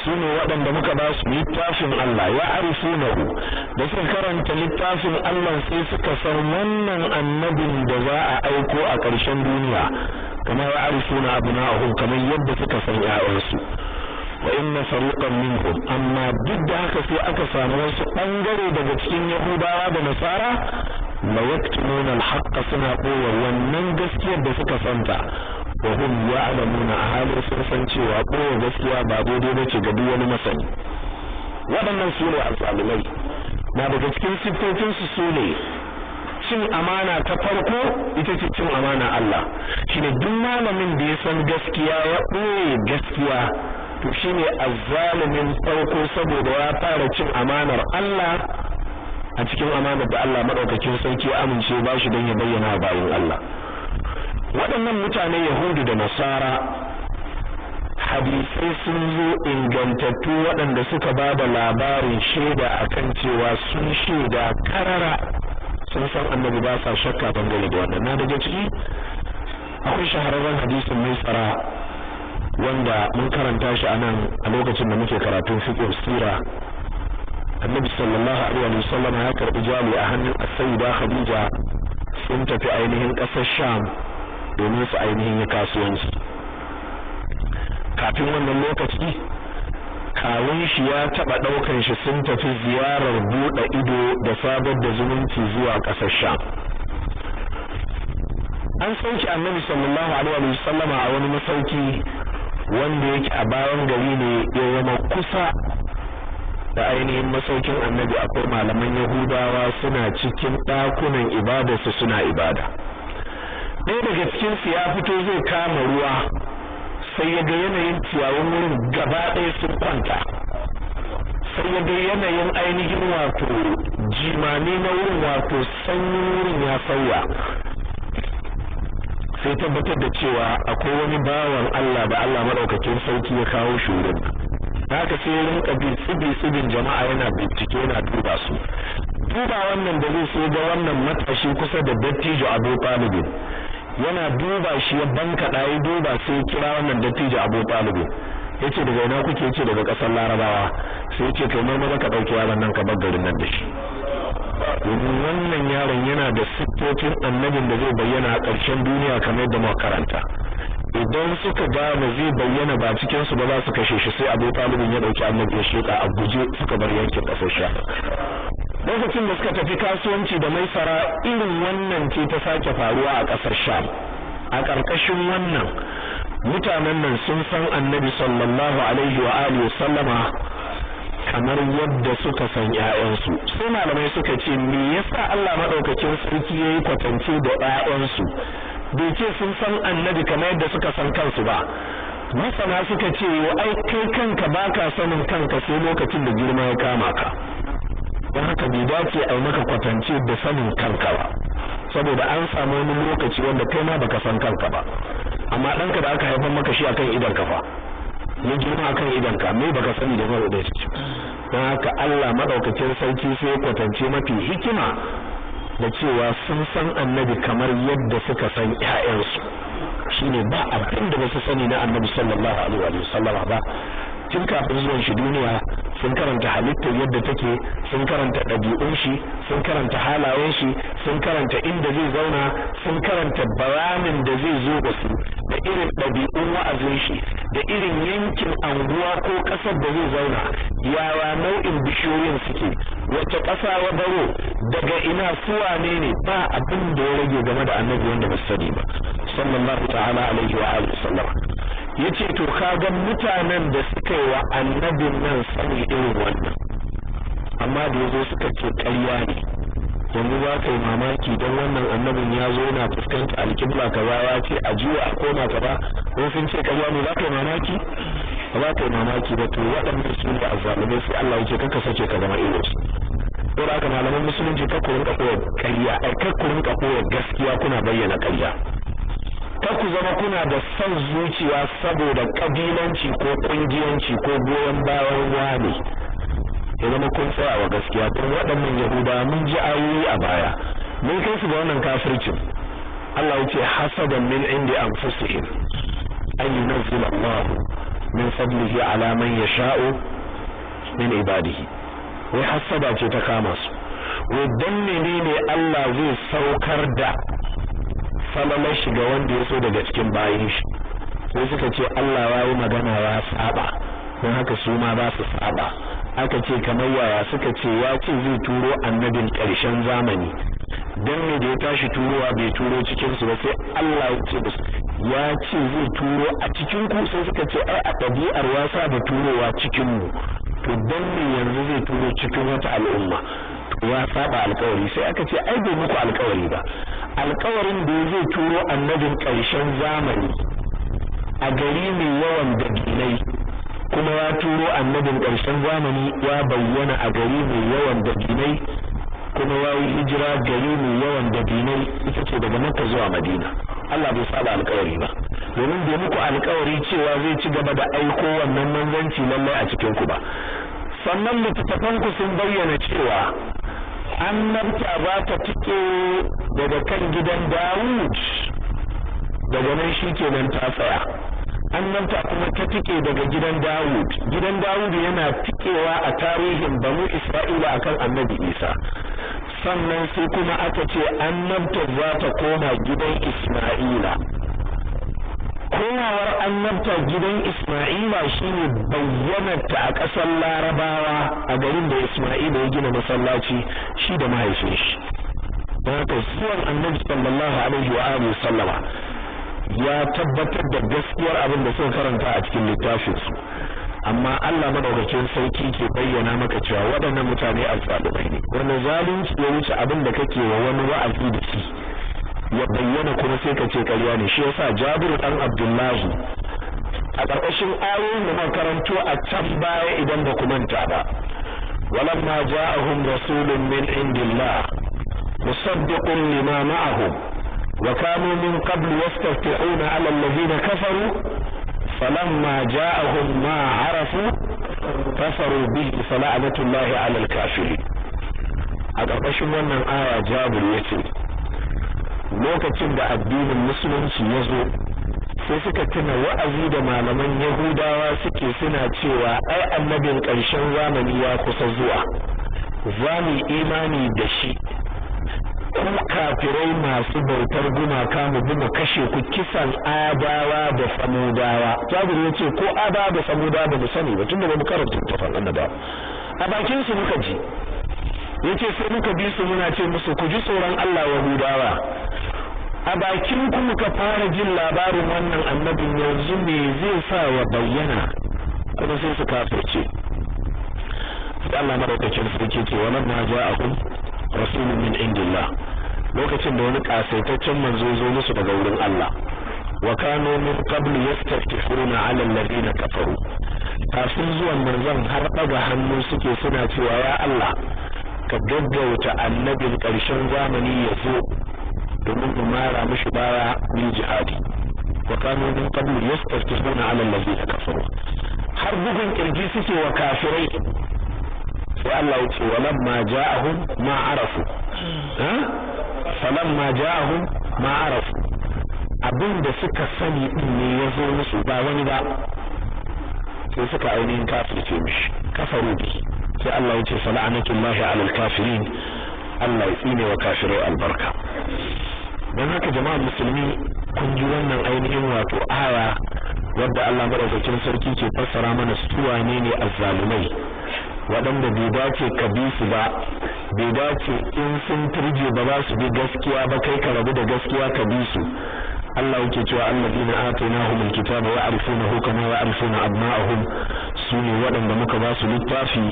sune waɗanda muka ba su littafin Allah ya arifunahu da suka karanta littafin Allah sai suka san wannan annabin da za a aiko a ƙarshen duniya kamar ya arifuna abna'ahum kamar yadda suka san ƴaƴansu wa inna fariqan minhum amma duk da haka sai aka samu wasu bangare daga cikin Yahudawa da Nasara la yaktumuna al-haqqa suna koyar wannan gaskiyar da suka santa wa hum ya'lamuna ahli sun cewa kowa gaskiya ba daidai bace ga duk wani masani waɗannan su ne al-zalimai na daga cikin sifofin su ne cin amana ta farko ita ce cin amana Allah shine duk malamin da ya san gaskiya ya ɓoye gaskiya to shine azzalimin farko saboda ya fara cin amanar Allah a cikin amanar da Allah madaukakin sarki ya amince ba shi don ya bayyana bayin Allah. Waɗannan mutane Yahudu da Nasara hadisai sun zo ingantattu waɗanda suka ba da labarin shaida akan cewa sun shaida karara sun san annabi ba sa shakka bangare da wannan. Na daga ciki akwai shahararren hadisin mai tsara wanda mun karanta shi anan a lokacin da muke karatun fiqh sira. Annabi sallallahu alaihi wasallam ya karbi jali a hannun as-sayyida Khadija sun tafi ainihin ƙasar Sham domin su ainihin yi kasuwanci. Kafin wannan lokaci kawun shi ya taba daukan shi sun tafi ziyarar bude ido da sabar da zumunci zuwa ƙasar Sham. An sauki Annabi sallallahu alaihi wasallama a wani masauki wanda yake a bayan gari ne ya zama kusa da ainihin masaukin Annabi. Akwai malaman Yahudawa suna cikin ɗakunan ibadarsu suna ibada. Ɗaya daga cikin su ya fito zai kama ruwa sai ya ga yanayin ciyawun wurin gaba ɗaya sun kwanta, sai ya ga yanayin ainihin wato jimani na wurin wato sanyin wurin ya sauya, sai tabbatar da cewa akwai wani bawan Allah da Allah madaukakin sarki ya kawo shi wurin. Haka sai ya rinka bi tsibin jama'a yana bincike yana duba su. Duba wannan da zai so ga wannan matashi kusa da dattijo Abu Talib yana duba shi ya banka ya duba sai kira wannan dattijo Abu Talib yace daga ina kuke? Yace daga kasar Larabawa. Sai yace kai maza ka dauki yaron nan ka bar garin nan da shi. Domin wannan yaron yana da siffofin annabin da zai bayyana a ƙarshen duniya kamar yadda muka karanta. Idan suka gane zai bayyana ba cikin su ba za su kashe shi, sai Abu Talib ya dauki annabi ya sheka a guje suka bar yankin kasar Sham. Lokacin da suka tafi kasuwanci da Maisara irin wannan ce ta sake faruwa a ƙasar Sham. A ƙarƙashin wannan mutanen nan sun san Annabi sallallahu alaihi wa alihi sallama kamar yadda suka san ƴaƴansu. Sai malamai suka ce me yasa Allah madaukakin sarki yayi kwatance da ƴaƴansu? Bai ce sun san Annabi kamar yadda suka san kansu ba. Masana suka ce ai kai kanka baka sanin kanka sai lokacin da girma ya kama ka. Don haka bai dace a yi maka kwatance da sanin kanka ba, saboda an samu wani lokaci wanda kai ma baka san kanka ba. Amma ɗanka da aka haifar maka shi akan idan ka fa ya girma akan idan ka, me baka sani da mara da shi. Don haka Allah madaukakin sarki sai kwatance mafi hikima da cewa sun san annabi kamar yadda suka san ƴaƴansu. Shine ba abin da ba su sani na annabi sallallahu alaihi wa sallam ba. Tun kafin zuwan shi duniya sun karanta halittar yadda take, sun karanta ɗabi'un shi, sun karanta halayen shi, sun karanta inda zai zauna, sun karanta bayanin da zai zo da su, da irin ɗabi'un wa'azin shi, da irin yankin anguwa ko ƙasar da zai zauna, yaya nau'in bishiyoyin suke, wacce ƙasa ya baro, daga ina su wane ne, ba abin da ya rage game da annabi wanda ba su sani ba sallallahu ta'ala alaihi wa alihi sallam. Yace to kaga mutanen da suka yi wa annabin nan sani irin wannan, amma da yazo suka ce ƙarya ne. Yanzu za ka yi mamaki don wannan annabin ya zo yana fuskanta alƙibla kaza ya ce a juya a koma kaza, ko sun ce ƙarya ne, za ka yi mamaki? Ba za ka yi mamaki ba. To waɗannan su ne azzalumai, sai Allah yake kanka sace ka zama irin su. Ko da haka malaman musulunci kar ku rinka koyar ƙarya, kar ku rinka koyar gaskiya kuna bayyana ƙarya. Kar ku zama kuna da son zuciya saboda kabilanci ko kungiyanci ko goyon bayan wani, ya zama kun tsaya wa gaskiya. Don waɗannan Yahuda mun ji ayoyi a baya, mun kai su ga wannan kafircin. Allah ya ce hasadan min indi anfusihim an yunzila Allah min fadlihi ala man yasha'u min ibadihi. Wai hasada ce ta kama su. Wai dan menene Allah zai saukar da falalar shi ga wanda ya so daga cikin bayin shi? Sai suka ce Allah ya yi magana ya saba, don haka su ma za su saba. Aka ce kamar yaya? Suka ce ya ce zai turo annabin ƙarshen zamani, dan ne da ya tashi turowa bai turo cikin su ba, sai Allah ya ce ya ce zai turo a cikin ku. Sai suka ce ai a ɗabi'ar ya saba turowa cikin mu, to dan ne yanzu zai turo cikin wata al'umma? Ya saba alƙawari. Sai aka ce ai bai muku alƙawari ba. Alƙawarin da zai turo annabin ƙarshen zamani a gari mai yawan dabinai, kuma ya turo annabin ƙarshen zamani ya bayyana a gari mai yawan dabinai, kuma yayi hijira gari mai yawan dabinai ita ce daga Makka zuwa Madina. Allah bai saba alƙawari ba domin bai muku alƙawari cewa zai ci gaba da aiko wannan manzanci lallai a cikin ku ba. Sannan littattafan ku sun bayyana cewa annabta ba ta tike daga kan gidan Dawud daga nan shikenan ta tsaya. Annabta kuma ta tike daga gidan Dawud. Gidan Dawud yana tikewa a tarihin Banu Isra'ila akan Annabi Isa. Sannan sai kuma aka ce annabta za ta koma gidan Isma'ila. Komawar annabta gidan Isma'ila shine bayyanarta a ƙasar Larabawa a garin da Isma'ila ya gina masallaci shi da mahaifin shi. Don haka zuwan Annabi sallallahu alaihi wa alihi sallama ya tabbatar da gaskiyar abin da suka karanta a cikin littafinsu. Amma Allah madaukakin sarki ke bayyana maka cewa waɗannan mutane azzalumai ne. Wani zalunci ya wuce abin da kake wa wani wa'azi da shi ya bayyana kuma sai ka ce ƙarya ne. Shi yasa Jabir dan Abdullahi a ƙarƙashin ayoyin da muka karanto a can baya idan ba ku manta ba, walamma ja'ahum rasulun min indillah musaddiqun lima ma'ahum wa kanu min qablu yastaftihuna 'ala alladhina kafaru falamma ja'ahum ma 'arafu kafaru bihi fala'natullahi 'ala al-kafirin. A ƙarƙashin wannan aya Jabir yace lokacin da addinin musulunci ya zo sai suka tuna wa'azi da malaman Yahudawa suke suna cewa ai annabin ƙarshen zamani ya kusa zuwa, za mu imani da shi, ku kafirai masu bautar gumaka mu bi mu kashe ku kisan Adawa da Samudawa. Jabir ya ce ko Adawa da Samudawa ba mu sani ba tunda ba mu karanta tafan annabawa, a bakin su muka ji. Yace sai muka bi su muna ce musu ku ji tsoron Allah Yahudawa, a bakin ku muka fara jin labarin wannan annabin, yanzu me zai sa ya bayyana kuma sai su kafirce. Sai Allah madaukakin sarki ce wannan ma ja'ahum rasulun min indillah, lokacin da wani kasaitaccen manzo zo musu daga wurin Allah. Wa kanu min qabl yastaftihuna 'ala alladhina kafaru, kafin zuwan manzon har daga hannu suke suna cewa ya Allah ka gaggauta annabin ƙarshen zamani ya zo domin mu mara mishi baya min jihadi. Wa kanu min qabl yastaftihuna 'ala alladhina kafaru, har bugun kirji suke wa kafirai. Sai Allah ya ce walamma ja'ahum ma arafu, falamma ja'ahum ma arafu, abinda suka sani din ne ya zo musu ba wani ba, sai suka ainihin kafirce mishi, kafaru bi. Sai Allah ya ce fala'anatullahi 'alal kafirin, Allah ya tsine wa kafirai albarka. Dan haka jama'ar musulmi kun ji wannan ainihin wato aya wadda Allah madaukakin sarki ke fassara mana su wane ne azzalumai waɗanda bai dace ka bi su ba, bai dace in sun turje ba za su bi gaskiya ba kai ka rabu da gaskiya ka bi su. Allah yake cewa alladina atainahumul kitaba ya'rifunahu kama ya'rifuna abna'ahum, sune waɗanda muka ba su littafin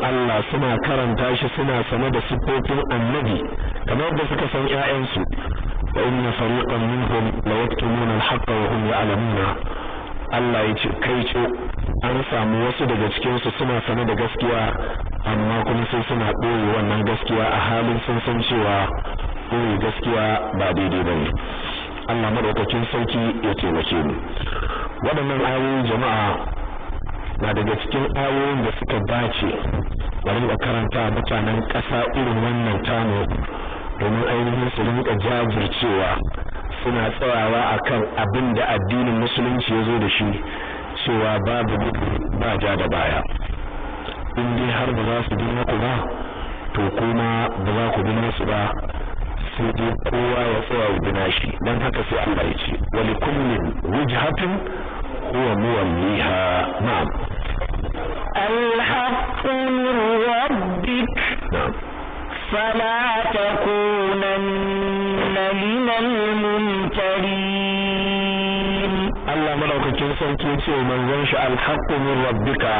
Allah suna karanta shi suna sane da siffofin annabi kamar da suka san ƴaƴansu. Wa inna fariqan minhum la yaktumuna al-haqqa wa hum ya'lamuna. Allah yace kai ce an samu wasu daga cikin su suna sane da gaskiya amma kuma sai suna ɓoye wannan gaskiya a halin sun san cewa ɓoye gaskiya ba daidai bane. Allah madaukakin sauki ya taimake mu. Waɗannan ayoyi jama'a na daga cikin ayoyin da suka dace bari da karanta mutanen ƙasa irin wannan tamu domin ainihin su rinka jajircewa suna tsayawa akan abin da addinin musulunci ya zo da shi, cewa babu ba ja da baya. In dai har ba za su bi ku ba to kuma ba za ku bi nasu ba, sai dai kowa ya tsaya ya bi nashi. Dan haka sai Allah ya ce wa likullin wujhatun huwa muwalliha. Na'am, الحق من ربك فلا تكونن من الممترين. Allah madaukakin sarki ce manzon shi alhaqqu min rabbika,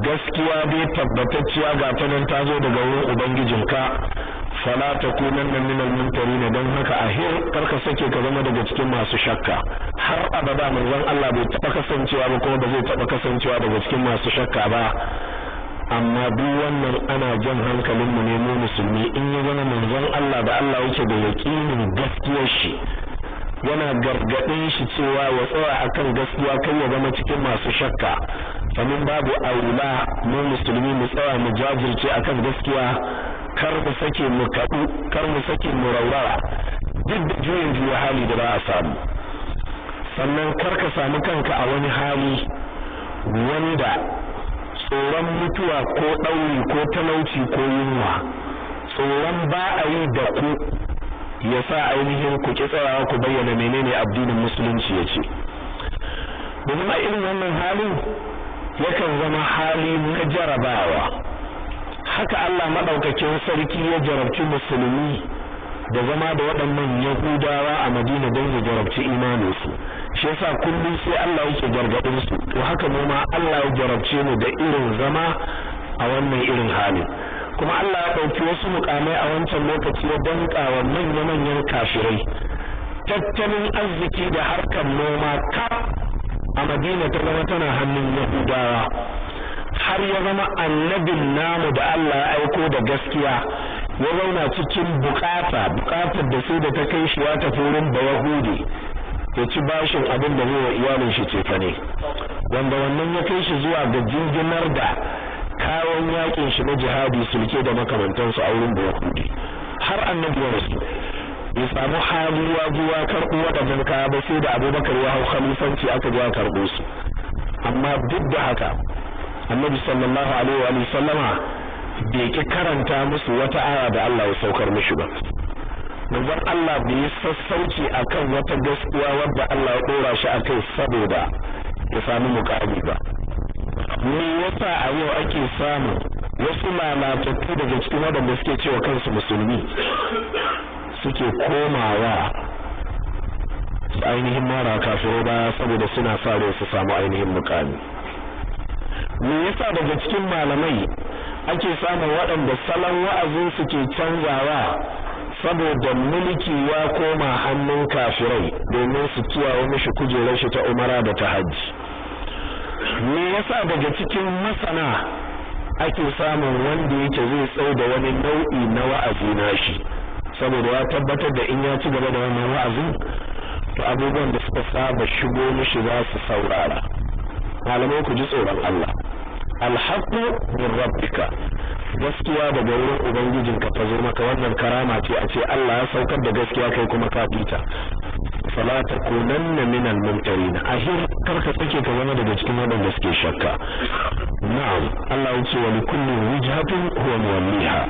gaskiya dai tabbatacciya ga ta nan ta zo daga wurin ubangijinka. Fala takunanna min al-mumtarin, dan haka ahir karka sake ka zama daga cikin masu shakka. Har abada manzon Allah bai taba kasancewa ba kuma ba zai taba kasancewa daga cikin masu shakka ba amma duk wannan ana jan hankalin mu ne mu musulmi in ya zama manzon Allah da Allah yake da yaqinin gaskiyar shi yana gargadin shi cewa ya tsaya akan gaskiya kai ya zama cikin masu shakka sanin babu aula mu musulmi mu tsaya mu jajirce akan gaskiya kar mu sake mu kadu kar mu sake mu raurawa duk da juyin juya hali da ba a samu sannan kar ka samu kanka a wani hali wanda tsoron mutuwa ko ɗauri ko talauci ko yunwa tsoron ba a yi da ku ya sa ainihin ku ki tsayawa ku bayyana menene addinin musulunci ya ce domin a irin wannan halin yakan zama hali na jarabawa haka Allah madaukakin sarki ya jarabci musulmi da zama da waɗannan Yahudawa a Madina don ya jarabci imaninsu shi yasa kullum sai Allah yake gargadin su to haka mu ma Allah ya jarabce mu da irin zama a wannan irin halin kuma Allah ya dauki wasu mukamai a wancan lokaci ya danka wa manyan kafirai tattalin arziki da harkar noma kaf a Madina ta zama tana hannun Yahudawa har ya zama annabin namu da Allah ya aiko da gaskiya ya zauna cikin bukatar da sai da ta kai shi ya tafi wurin da Yahudi ya ci bashin abin da zai wa iyalin shi cefa ne wanda wannan ya kai shi zuwa ga jinginar da kawon yakin shi na jihadi sulke da makamantansu a wurin da Yahudi har annabi ya rasu bai samu hali ya zuwa karɓo waɗannan kaya ba sai da Abubakar ya hau khalifanci aka ja karɓo su amma duk da haka annabi sallallahu alaihi wa sallama bai ki karanta musu wata aya da Allah ya saukar mishi ba manzon Allah bai sassauci akan wata gaskiya wadda Allah ya dora shi akai saboda ya samu mukami ba me yasa a yau ake samu wasu lalatattu daga cikin wadanda suke cewa kansu musulmi suke komawa ainihin mara kafirai ba saboda suna sa rai su samu ainihin mukami me yasa daga cikin malamai ake samun waɗanda salon wa'azin su ke canzawa saboda mulki ya koma hannun kafirai domin su kiyaye mishi kujerar shi ta umara da ta hajji me yasa daga cikin masana ake samun wanda yake zai tsau da wani nau'i na wa'azi nashi saboda ya tabbatar da in ya ci gaba da wannan wa'azin to abubuwan da suka saba shigo mishi za su saurara malamai ku ji tsoron Allah alhaqqu min rabbika gaskiya daga wurin ubangijinka ta zo maka wannan karama ce a ce Allah ya saukar da gaskiya kai kuma ka fita fala takunanna min al-mumtarin ahir karka sake ka zama daga cikin wadanda suke shakka na'am Allah ya ce wa likulli wijhatin huwa muwalliha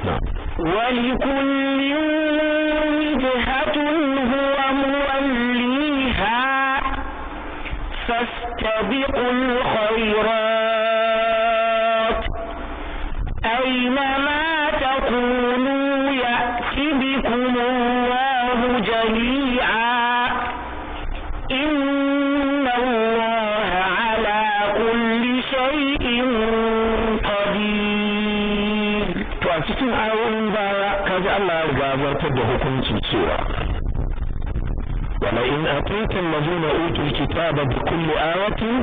na'am wa likulli wijhatin huwa muwalliha fastabiqul khairat أينما تكونوا يأتي بكم الله جميعا إن الله على كل شيء قدير cikin ayoyin baya kaji Allah ya gabatar da hukunci cewa wala in atayta allazina utul kitaba bi kulli ayatin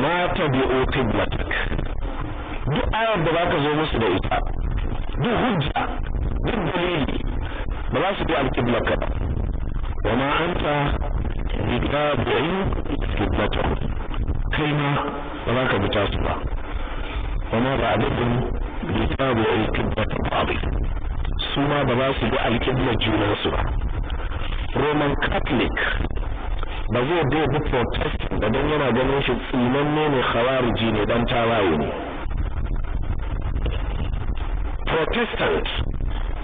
ma tabi'u qiblatak duk ayar da zaka zo musu da ita duk hujja duk dalili ba za su bi alqiblarka ba wa ma anta bitabi'in qiblatahu kai ma ba za ka bi tasu ba wa ma ba'dakum bitabi'in qiblatahu ba'd su ma ba za su bi alqiblar junansu ba Roman Catholic ba zai bi Protestant da don yana ganin shi tsinanne ne khawariji ne dan tawaye ne Protestant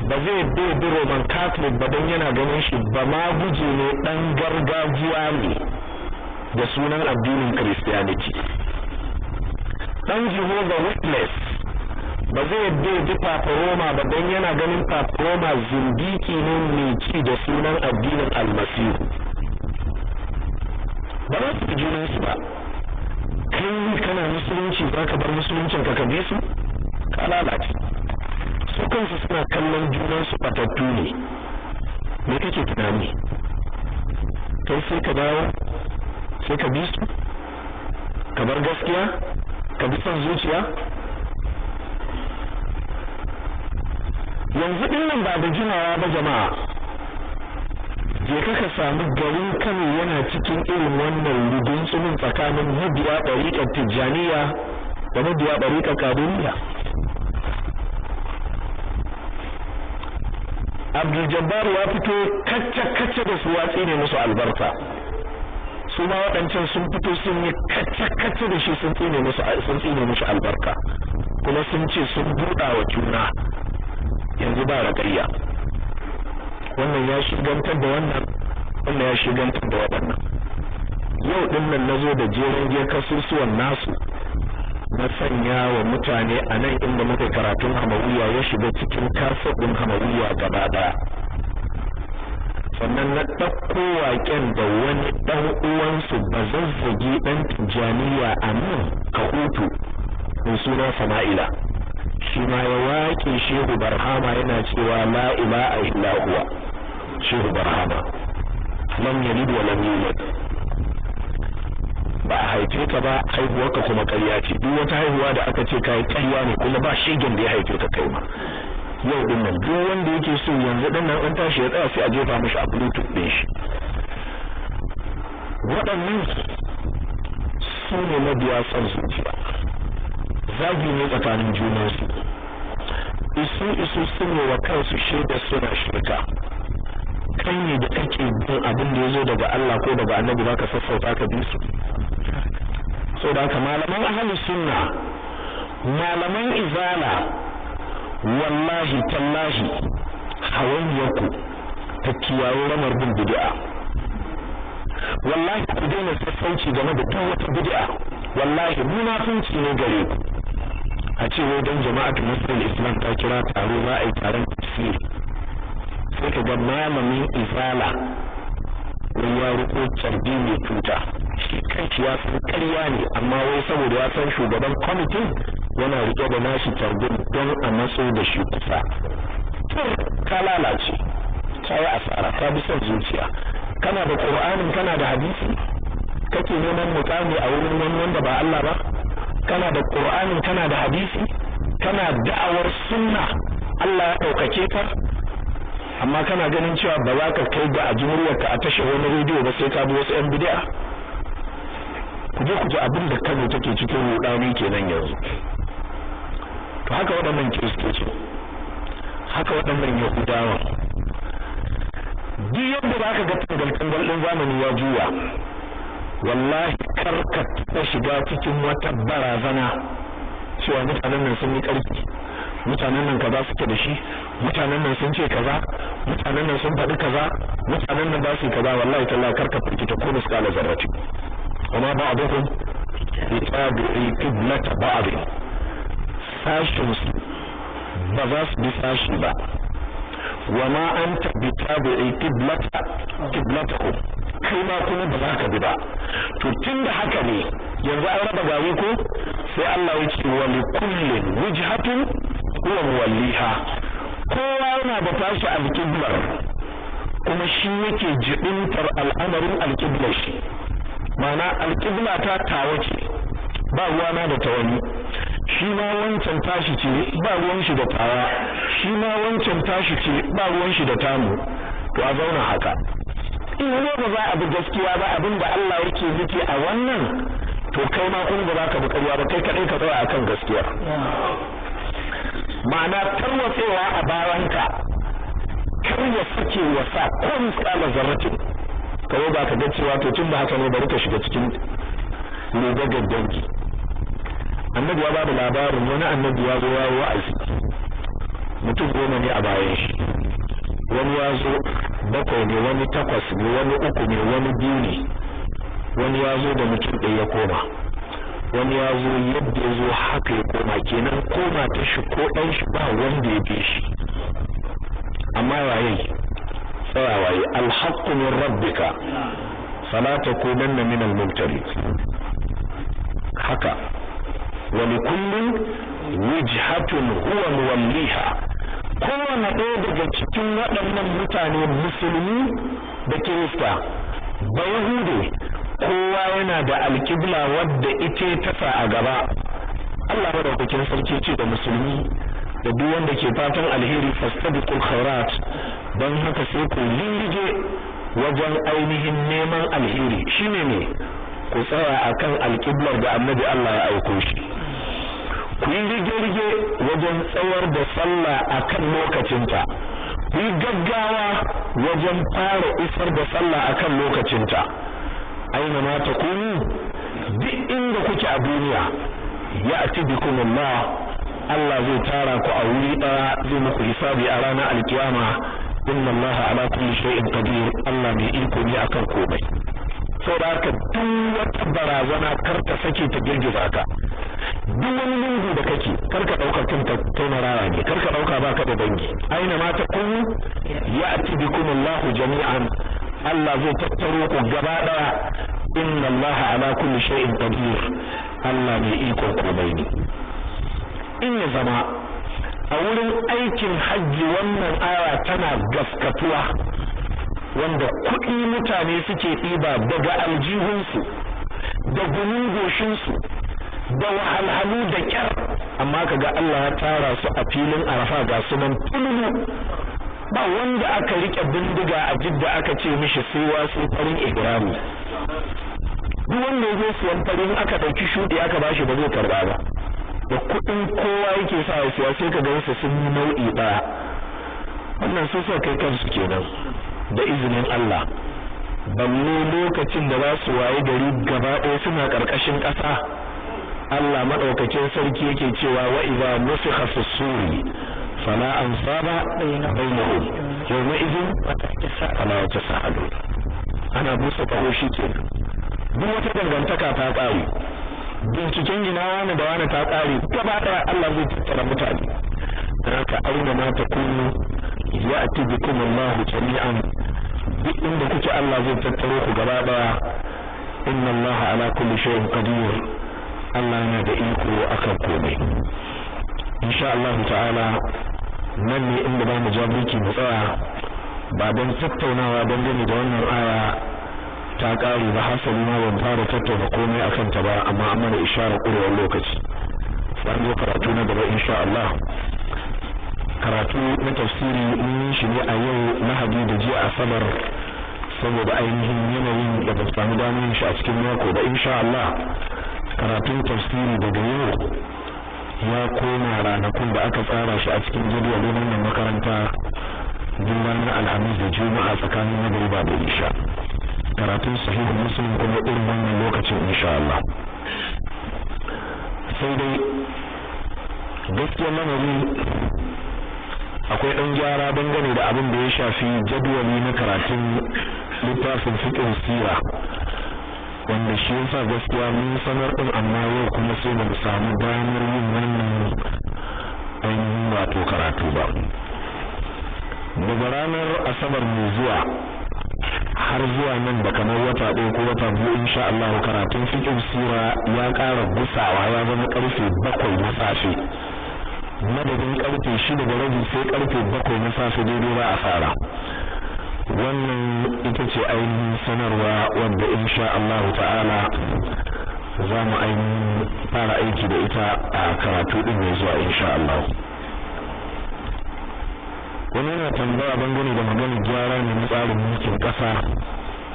ba zai bi Roman Catholic ba don yana ganin shi ba ma guje ne dan gargajiya ne da sunan addinin Christianity dan Jehovah Witness ba zai bi Papa Roma ba don yana ganin Papa Roma zindiki ne mai ci da sunan addinin Almasihu ba za su fi junansu ba kai kana musulunci za ka bar musuluncin ka bi su ka lalace su kansu suna kallon junansu batattu ne me kake tunani kai sai ka dawo sai ka bi su ka bar gaskiya ka bi son zuciya? Yanzu dinnan ba da jimawa ba jama'a, je ka samu garin Kano yana cikin irin wannan rubutun tsakanin mabiya ɗariƙar Tijjaniya da mabiya ɗariƙar Kadiriya. Abdul Jabbar ya fito kacce da su watsi ne musu albarka, su ma waɗancan sun fito sun yi kacce da shi sun tsine musu albarka, kuma sun ce sun buɗa wa juna yanzu ba ragayya. Wannan ya shigantar da wannan ya shigantar da waɗannan. Yau ɗin nan na zo da jerin kasusuwan nasu na sanya wa mutane a nan inda muka karatun Hamawiya ya shiga cikin kasar ɗin Hamawiya gaba ɗaya. Sannan na ɗauko waƙen da wani ɗan uwansu bazazzagi ɗan Tijjaniya a nan Kahutu mai suna Sama'ila. Shi ma ya waƙe Shehu Barhama yana cewa la ilaha illa huwa. Shehu Barhama lam yalid wa lam yulad. Ba a haife ka ba, haihuwarka kuma ƙarya ce. Duk wata haihuwa da aka ce kai ƙarya ne, kuma ba shegen da ya haife ka kai ma. Yau din nan duk wanda yake so yanzu din nan an tashi ya tsaya sai a jefa mishi a Bluetooth din shi. Waɗannan su ne mabiya son zuciya. Zagi ne tsakanin junansu. Isu sun yi wa kansu shaida suna shirka. Kai ne da kake bin abin da ya zo daga Allah ko daga Annabi ba ka sassauta ka bi su. So da haka malaman ahli sunna, malaman izala, wallahi tallahi hawaniyarku ta kiyaye ramar bin bid'a. Wallahi ku daina sassauci game da duk wata bid'a. Wallahi munafunci ne gare ku. A ce wai dan jama'atu Muslim Islam ta kira taro za a yi taron tafsiri. Sai ka ga malamin izala wani ya riko carbi mai tuta. Shi kanshi ya san ƙarya ne, amma wai saboda ya san shugaban kwamitin yana rike da nashi tarbin don a matso da shi kusa. Ka lalace, ka yi asara, ka bi son zuciya. Kana da Qur'anin, kana da hadisi, kake neman mutane a wurin wani wanda ba Allah ba? Kana da Qur'anin, kana da hadisi, kana da'awar sunna, Allah ya ɗaukake ka, amma kana ganin cewa ba za ka kai ga ajimurwarka a tashar wani rediyo ba sai ka bi wasu 'yan bid'a. Ku je ku ji abin da Kano take cikin rudani kenan yanzu. To haka waɗannan Kiristoci, haka waɗannan Yahudawa. Duk yadda za ka ga tangal-tangal ɗin zamani ya juya, wallahi karka ta shiga cikin wata barazana cewa mutanen nan sun yi ƙarfi, mutanen nan kaza suke da shi, mutanen nan sun ce kaza, mutanen nan sun faɗi kaza, mutanen nan ba su yi kaza. Wallahi tallahi karka firgita ko miskala zarrati. وما بعضهم يتابع قبلة بعض. ساشن بذاس بساشن با. وما أنت بتابع قبلتهم. كما كنا بذاك بدا. تتند حكمي ينزع رب غاويكو في الله يتي ولكل وجهة هو موليها. kowa yana da tashi alƙiblar, kuma shi yake jibintar al'amarin alƙiblar shi. Ma'ana alƙibla ta tawo ce, ba ruwana da ta wani, shi ma wancan tashi ce ba ruwan shi da tawa, shi ma wancan tashi ce ba ruwan shi da tamu. To a zauna haka. In ne ba za a bi gaskiya ba, abin da Allah yake nufi a wannan, to kai ma kun ba za ka bi ƙarya ba, kai kaɗai ka tsaya akan gaskiya. Ma'ana tarwatsewa a bayanka, kar ya sake wasa ko misalan zarratin. Kawai ba ka ga cewa to tun da haka ne bari ka shiga cikin legagar dangi. Annabi ya bada labarin wani annabi ya zo yayi wa'azi, mutum 10 ne a bayan shi, wani ya zo 7 ne, wani 8 ne, wani 3 ne, wani 2 ne, wani ya zo da mutum 1 ya koma, wani ya zo yadda ya zo haka ya koma. Kenan koma ta shi ko ɗan shi ba wanda ya bi shi. Amma yayi tsayawaye alhaqqu min rabbika fala takunanna min al-mumtarin. Haka wa likullin wijhatun huwa muwalliha. Kowane ɗaya daga cikin waɗannan mutane, musulmi da kirista, ba yahude, kowa yana da alƙibla wadda ita ta sa a gaba. Allah madaukakin sarki ce da musulmi da duk wanda ke fatan alheri fastabiqul khairat, dan haka sai ku lindige wajen ainihin neman alheri. Shine ne ku tsaya akan alƙiblar da annabi Allah ya aiko shi, ku yi rige-rige wajen tsawar da sallah akan lokacinta, ku yi gaggawa wajen fara isar da sallah akan lokacinta. Aina ma takunu, duk inda kuke a duniya, ya'ti bikumullah, Allah zai tara ku a wuri ɗaya, zai muku hisabi a ranar alkiyama. Inna Allah ala kulli shay'in qadir, Allah mai iko ne akan komai. Saboda haka duk wata barazana kar ta sake ta girgiza ka, duk wani lungu da kake kar ka dauka kanka taunarawa ne, kar ka dauka baka da dangi. Aina ma takunu ya'ti bikumullah jami'an, Allah zai tattaro ku gaba daya. Inna Allah ala kulli shay'in qadir, Allah mai iko komai ne. In ya zama a wurin aikin hajji wannan aya tana gaskatuwa, wanda kuɗi mutane suke ɗiba daga aljihunsu da gumin goshinsu da wahalhalu da kyar, amma kaga Allah ya tara su a filin Arafa ga su nan fululu. Ba wanda aka rike bindiga a Jidda aka ce mishi sai wasu farin ihrami. Duk wanda ya zo siyan farin aka ɗauki shuɗi aka bashi ba zai karba ba. Da kuɗin kowa yake sa ya siya sai ka ga wasu sun yi nau'i ɗaya. Wannan sun sa kai kansu kenan da izinin Allah. Balle lokacin da za su waye gari gaba ɗaya suna ƙarƙashin ƙasa. Allah maɗaukakin sarki yake cewa wa idza nufikha fi suri fala ansaba bainahum yawma idhin fala yatasaalun. Ana busa kaho shi kenan. Duk wata dangantaka ta ƙare, binciken gina wani da wani ta ƙare, gaba ɗaya Allah zai tattara mutane. Dan haka aina ma takunu ya'ti bikum Allahu jami'an, duk inda kuke Allah zai tattaro ku gaba ɗaya. Inna Allah ala kulli shay'in qadir, Allah yana da iko akan komai. Insha Allah ta'ala nan ne inda ba mu jabirki mu tsaya, ba don tattaunawa dangane da wannan aya ta ƙare ba, hasali ma ban fara tattauna komai akan ta ba, amma an mana isharar ƙurewar lokaci. Sai zo karatu na gaba insha Allah. Karatu na tafsiri mun yi shi ne a yau Lahadi da jiya Asabar, saboda ainihin yanayin da ba samu damar yin shi a cikin mako ba. Insha Allah karatun tafsiri daga yau ya koma ranakun da aka tsara shi a cikin jadwalin wannan makaranta, duk ranar Alhamis da Juma'a tsakanin magriba da isha. Karatun sahihu Muslim kuma irin wannan lokacin insha Allah. Sai dai gaskiyar lamari akwai ɗan gyara dangane da abin da ya shafi jadwali na karatun littafin fiqh sira, wanda shi yasa gaskiya mun sanar din, amma yau kuma sai mu samu damar yin wannan ainihin wato karatu ba. Daga ranar Asabar mai zuwa har zuwa nan da kamar wata ɗaya ko wata biyu insha Allah karatun fiqh sira ya ƙara gusawa, ya zama ƙarfe 7 na safe. Madadin ƙarfe 6:30 sai ƙarfe 7 na safe daidai ba a fara. Wannan ita ce ainihin sanarwa wanda insha Allah ta'ala za mu ainihin fara aiki da ita a karatu din mai zuwa insha Allah. Wani yana tambaya dangane da maganin gyara ne na tsarin mulkin ƙasa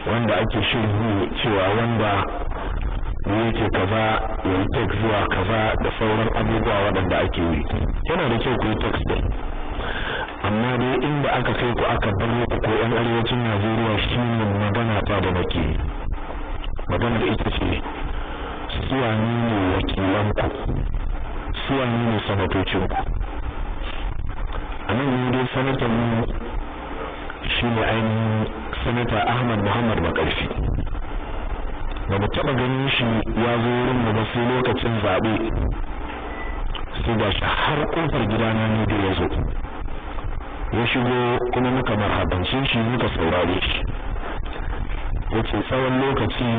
wanda ake shirin cewa wanda yake kaza ya yi text zuwa kaza da sauran abubuwa waɗanda ake yi. Yana da kyau ku yi text din, amma dai inda aka kai ku aka bar ku ko yan arewacin Najeriya shine magana ta da nake. Magana da ita ce suwa ne wakilan ku, suwa ne sanatocin ku. Anan ne dai sanatan mu shine ainihin sanata Ahmad Muhammad Makarfi. Ba mu taɓa ganin shi ya zo wurin mu ba sai lokacin zaɓe, sai ga shi har ƙofar gidana ne da ya zo. Ya shigo kuma muka marhabance shi, muka saurare shi. Yace tsawon lokaci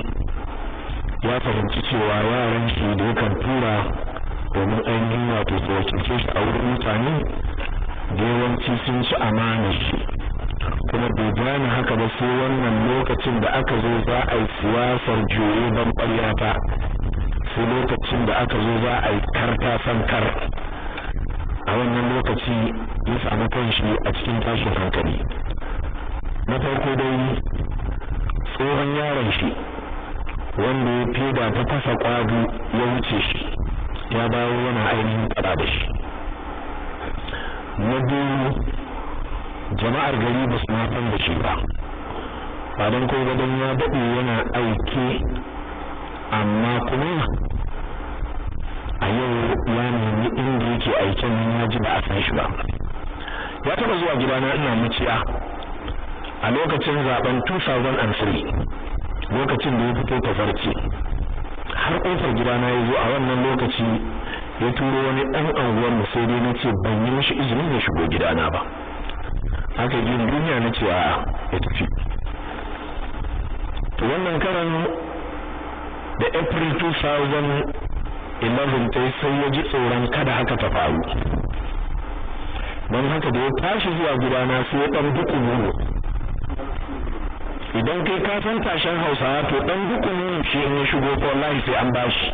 ya fahimci cewa yaran shi da yakan tura domin ainihin wato su wakilce shi a wurin mutane da yawanci sun ci amanar shi, kuma bai gane haka ba sai wannan lokacin da aka zo za a yi siyasar juye ban ɓarya ta, sai lokacin da aka zo za a yi karta sankar a wannan lokaci ya samu kanshi a cikin tashin hankali. Na farko dai tsohon yaron shi wanda ya feda ta fasa kwado ya wuce shi ya bayo yana ainihin fada da shi. Na biyu jama'ar gari ba su mafan da shi ba don ko gadon ya daɗe yana aiki amma kuma a yau ya nemi inda yake aikin nan ya ji ba a san shi ba. Ya taɓa zuwa gidana ina muciya a lokacin zaben 2003 lokacin da ya fito tafarki har ƙofar gidana ya zo a wannan lokaci ya turo wani ɗan anguwar mu sai dai na ce ban yi mishi izinin ya shigo gidana ba. Haka yi duniya na ce a ya tafi. To wannan karan da April 2011 ta sai ya ji tsoron kada haka ta faru. Don haka da ya tashi zuwa gidana sai ya ɗan dukunu. Idan kai ka san tashen Hausawa to ɗan dukunu shi in ya shigo ko wallahi sai an bashi.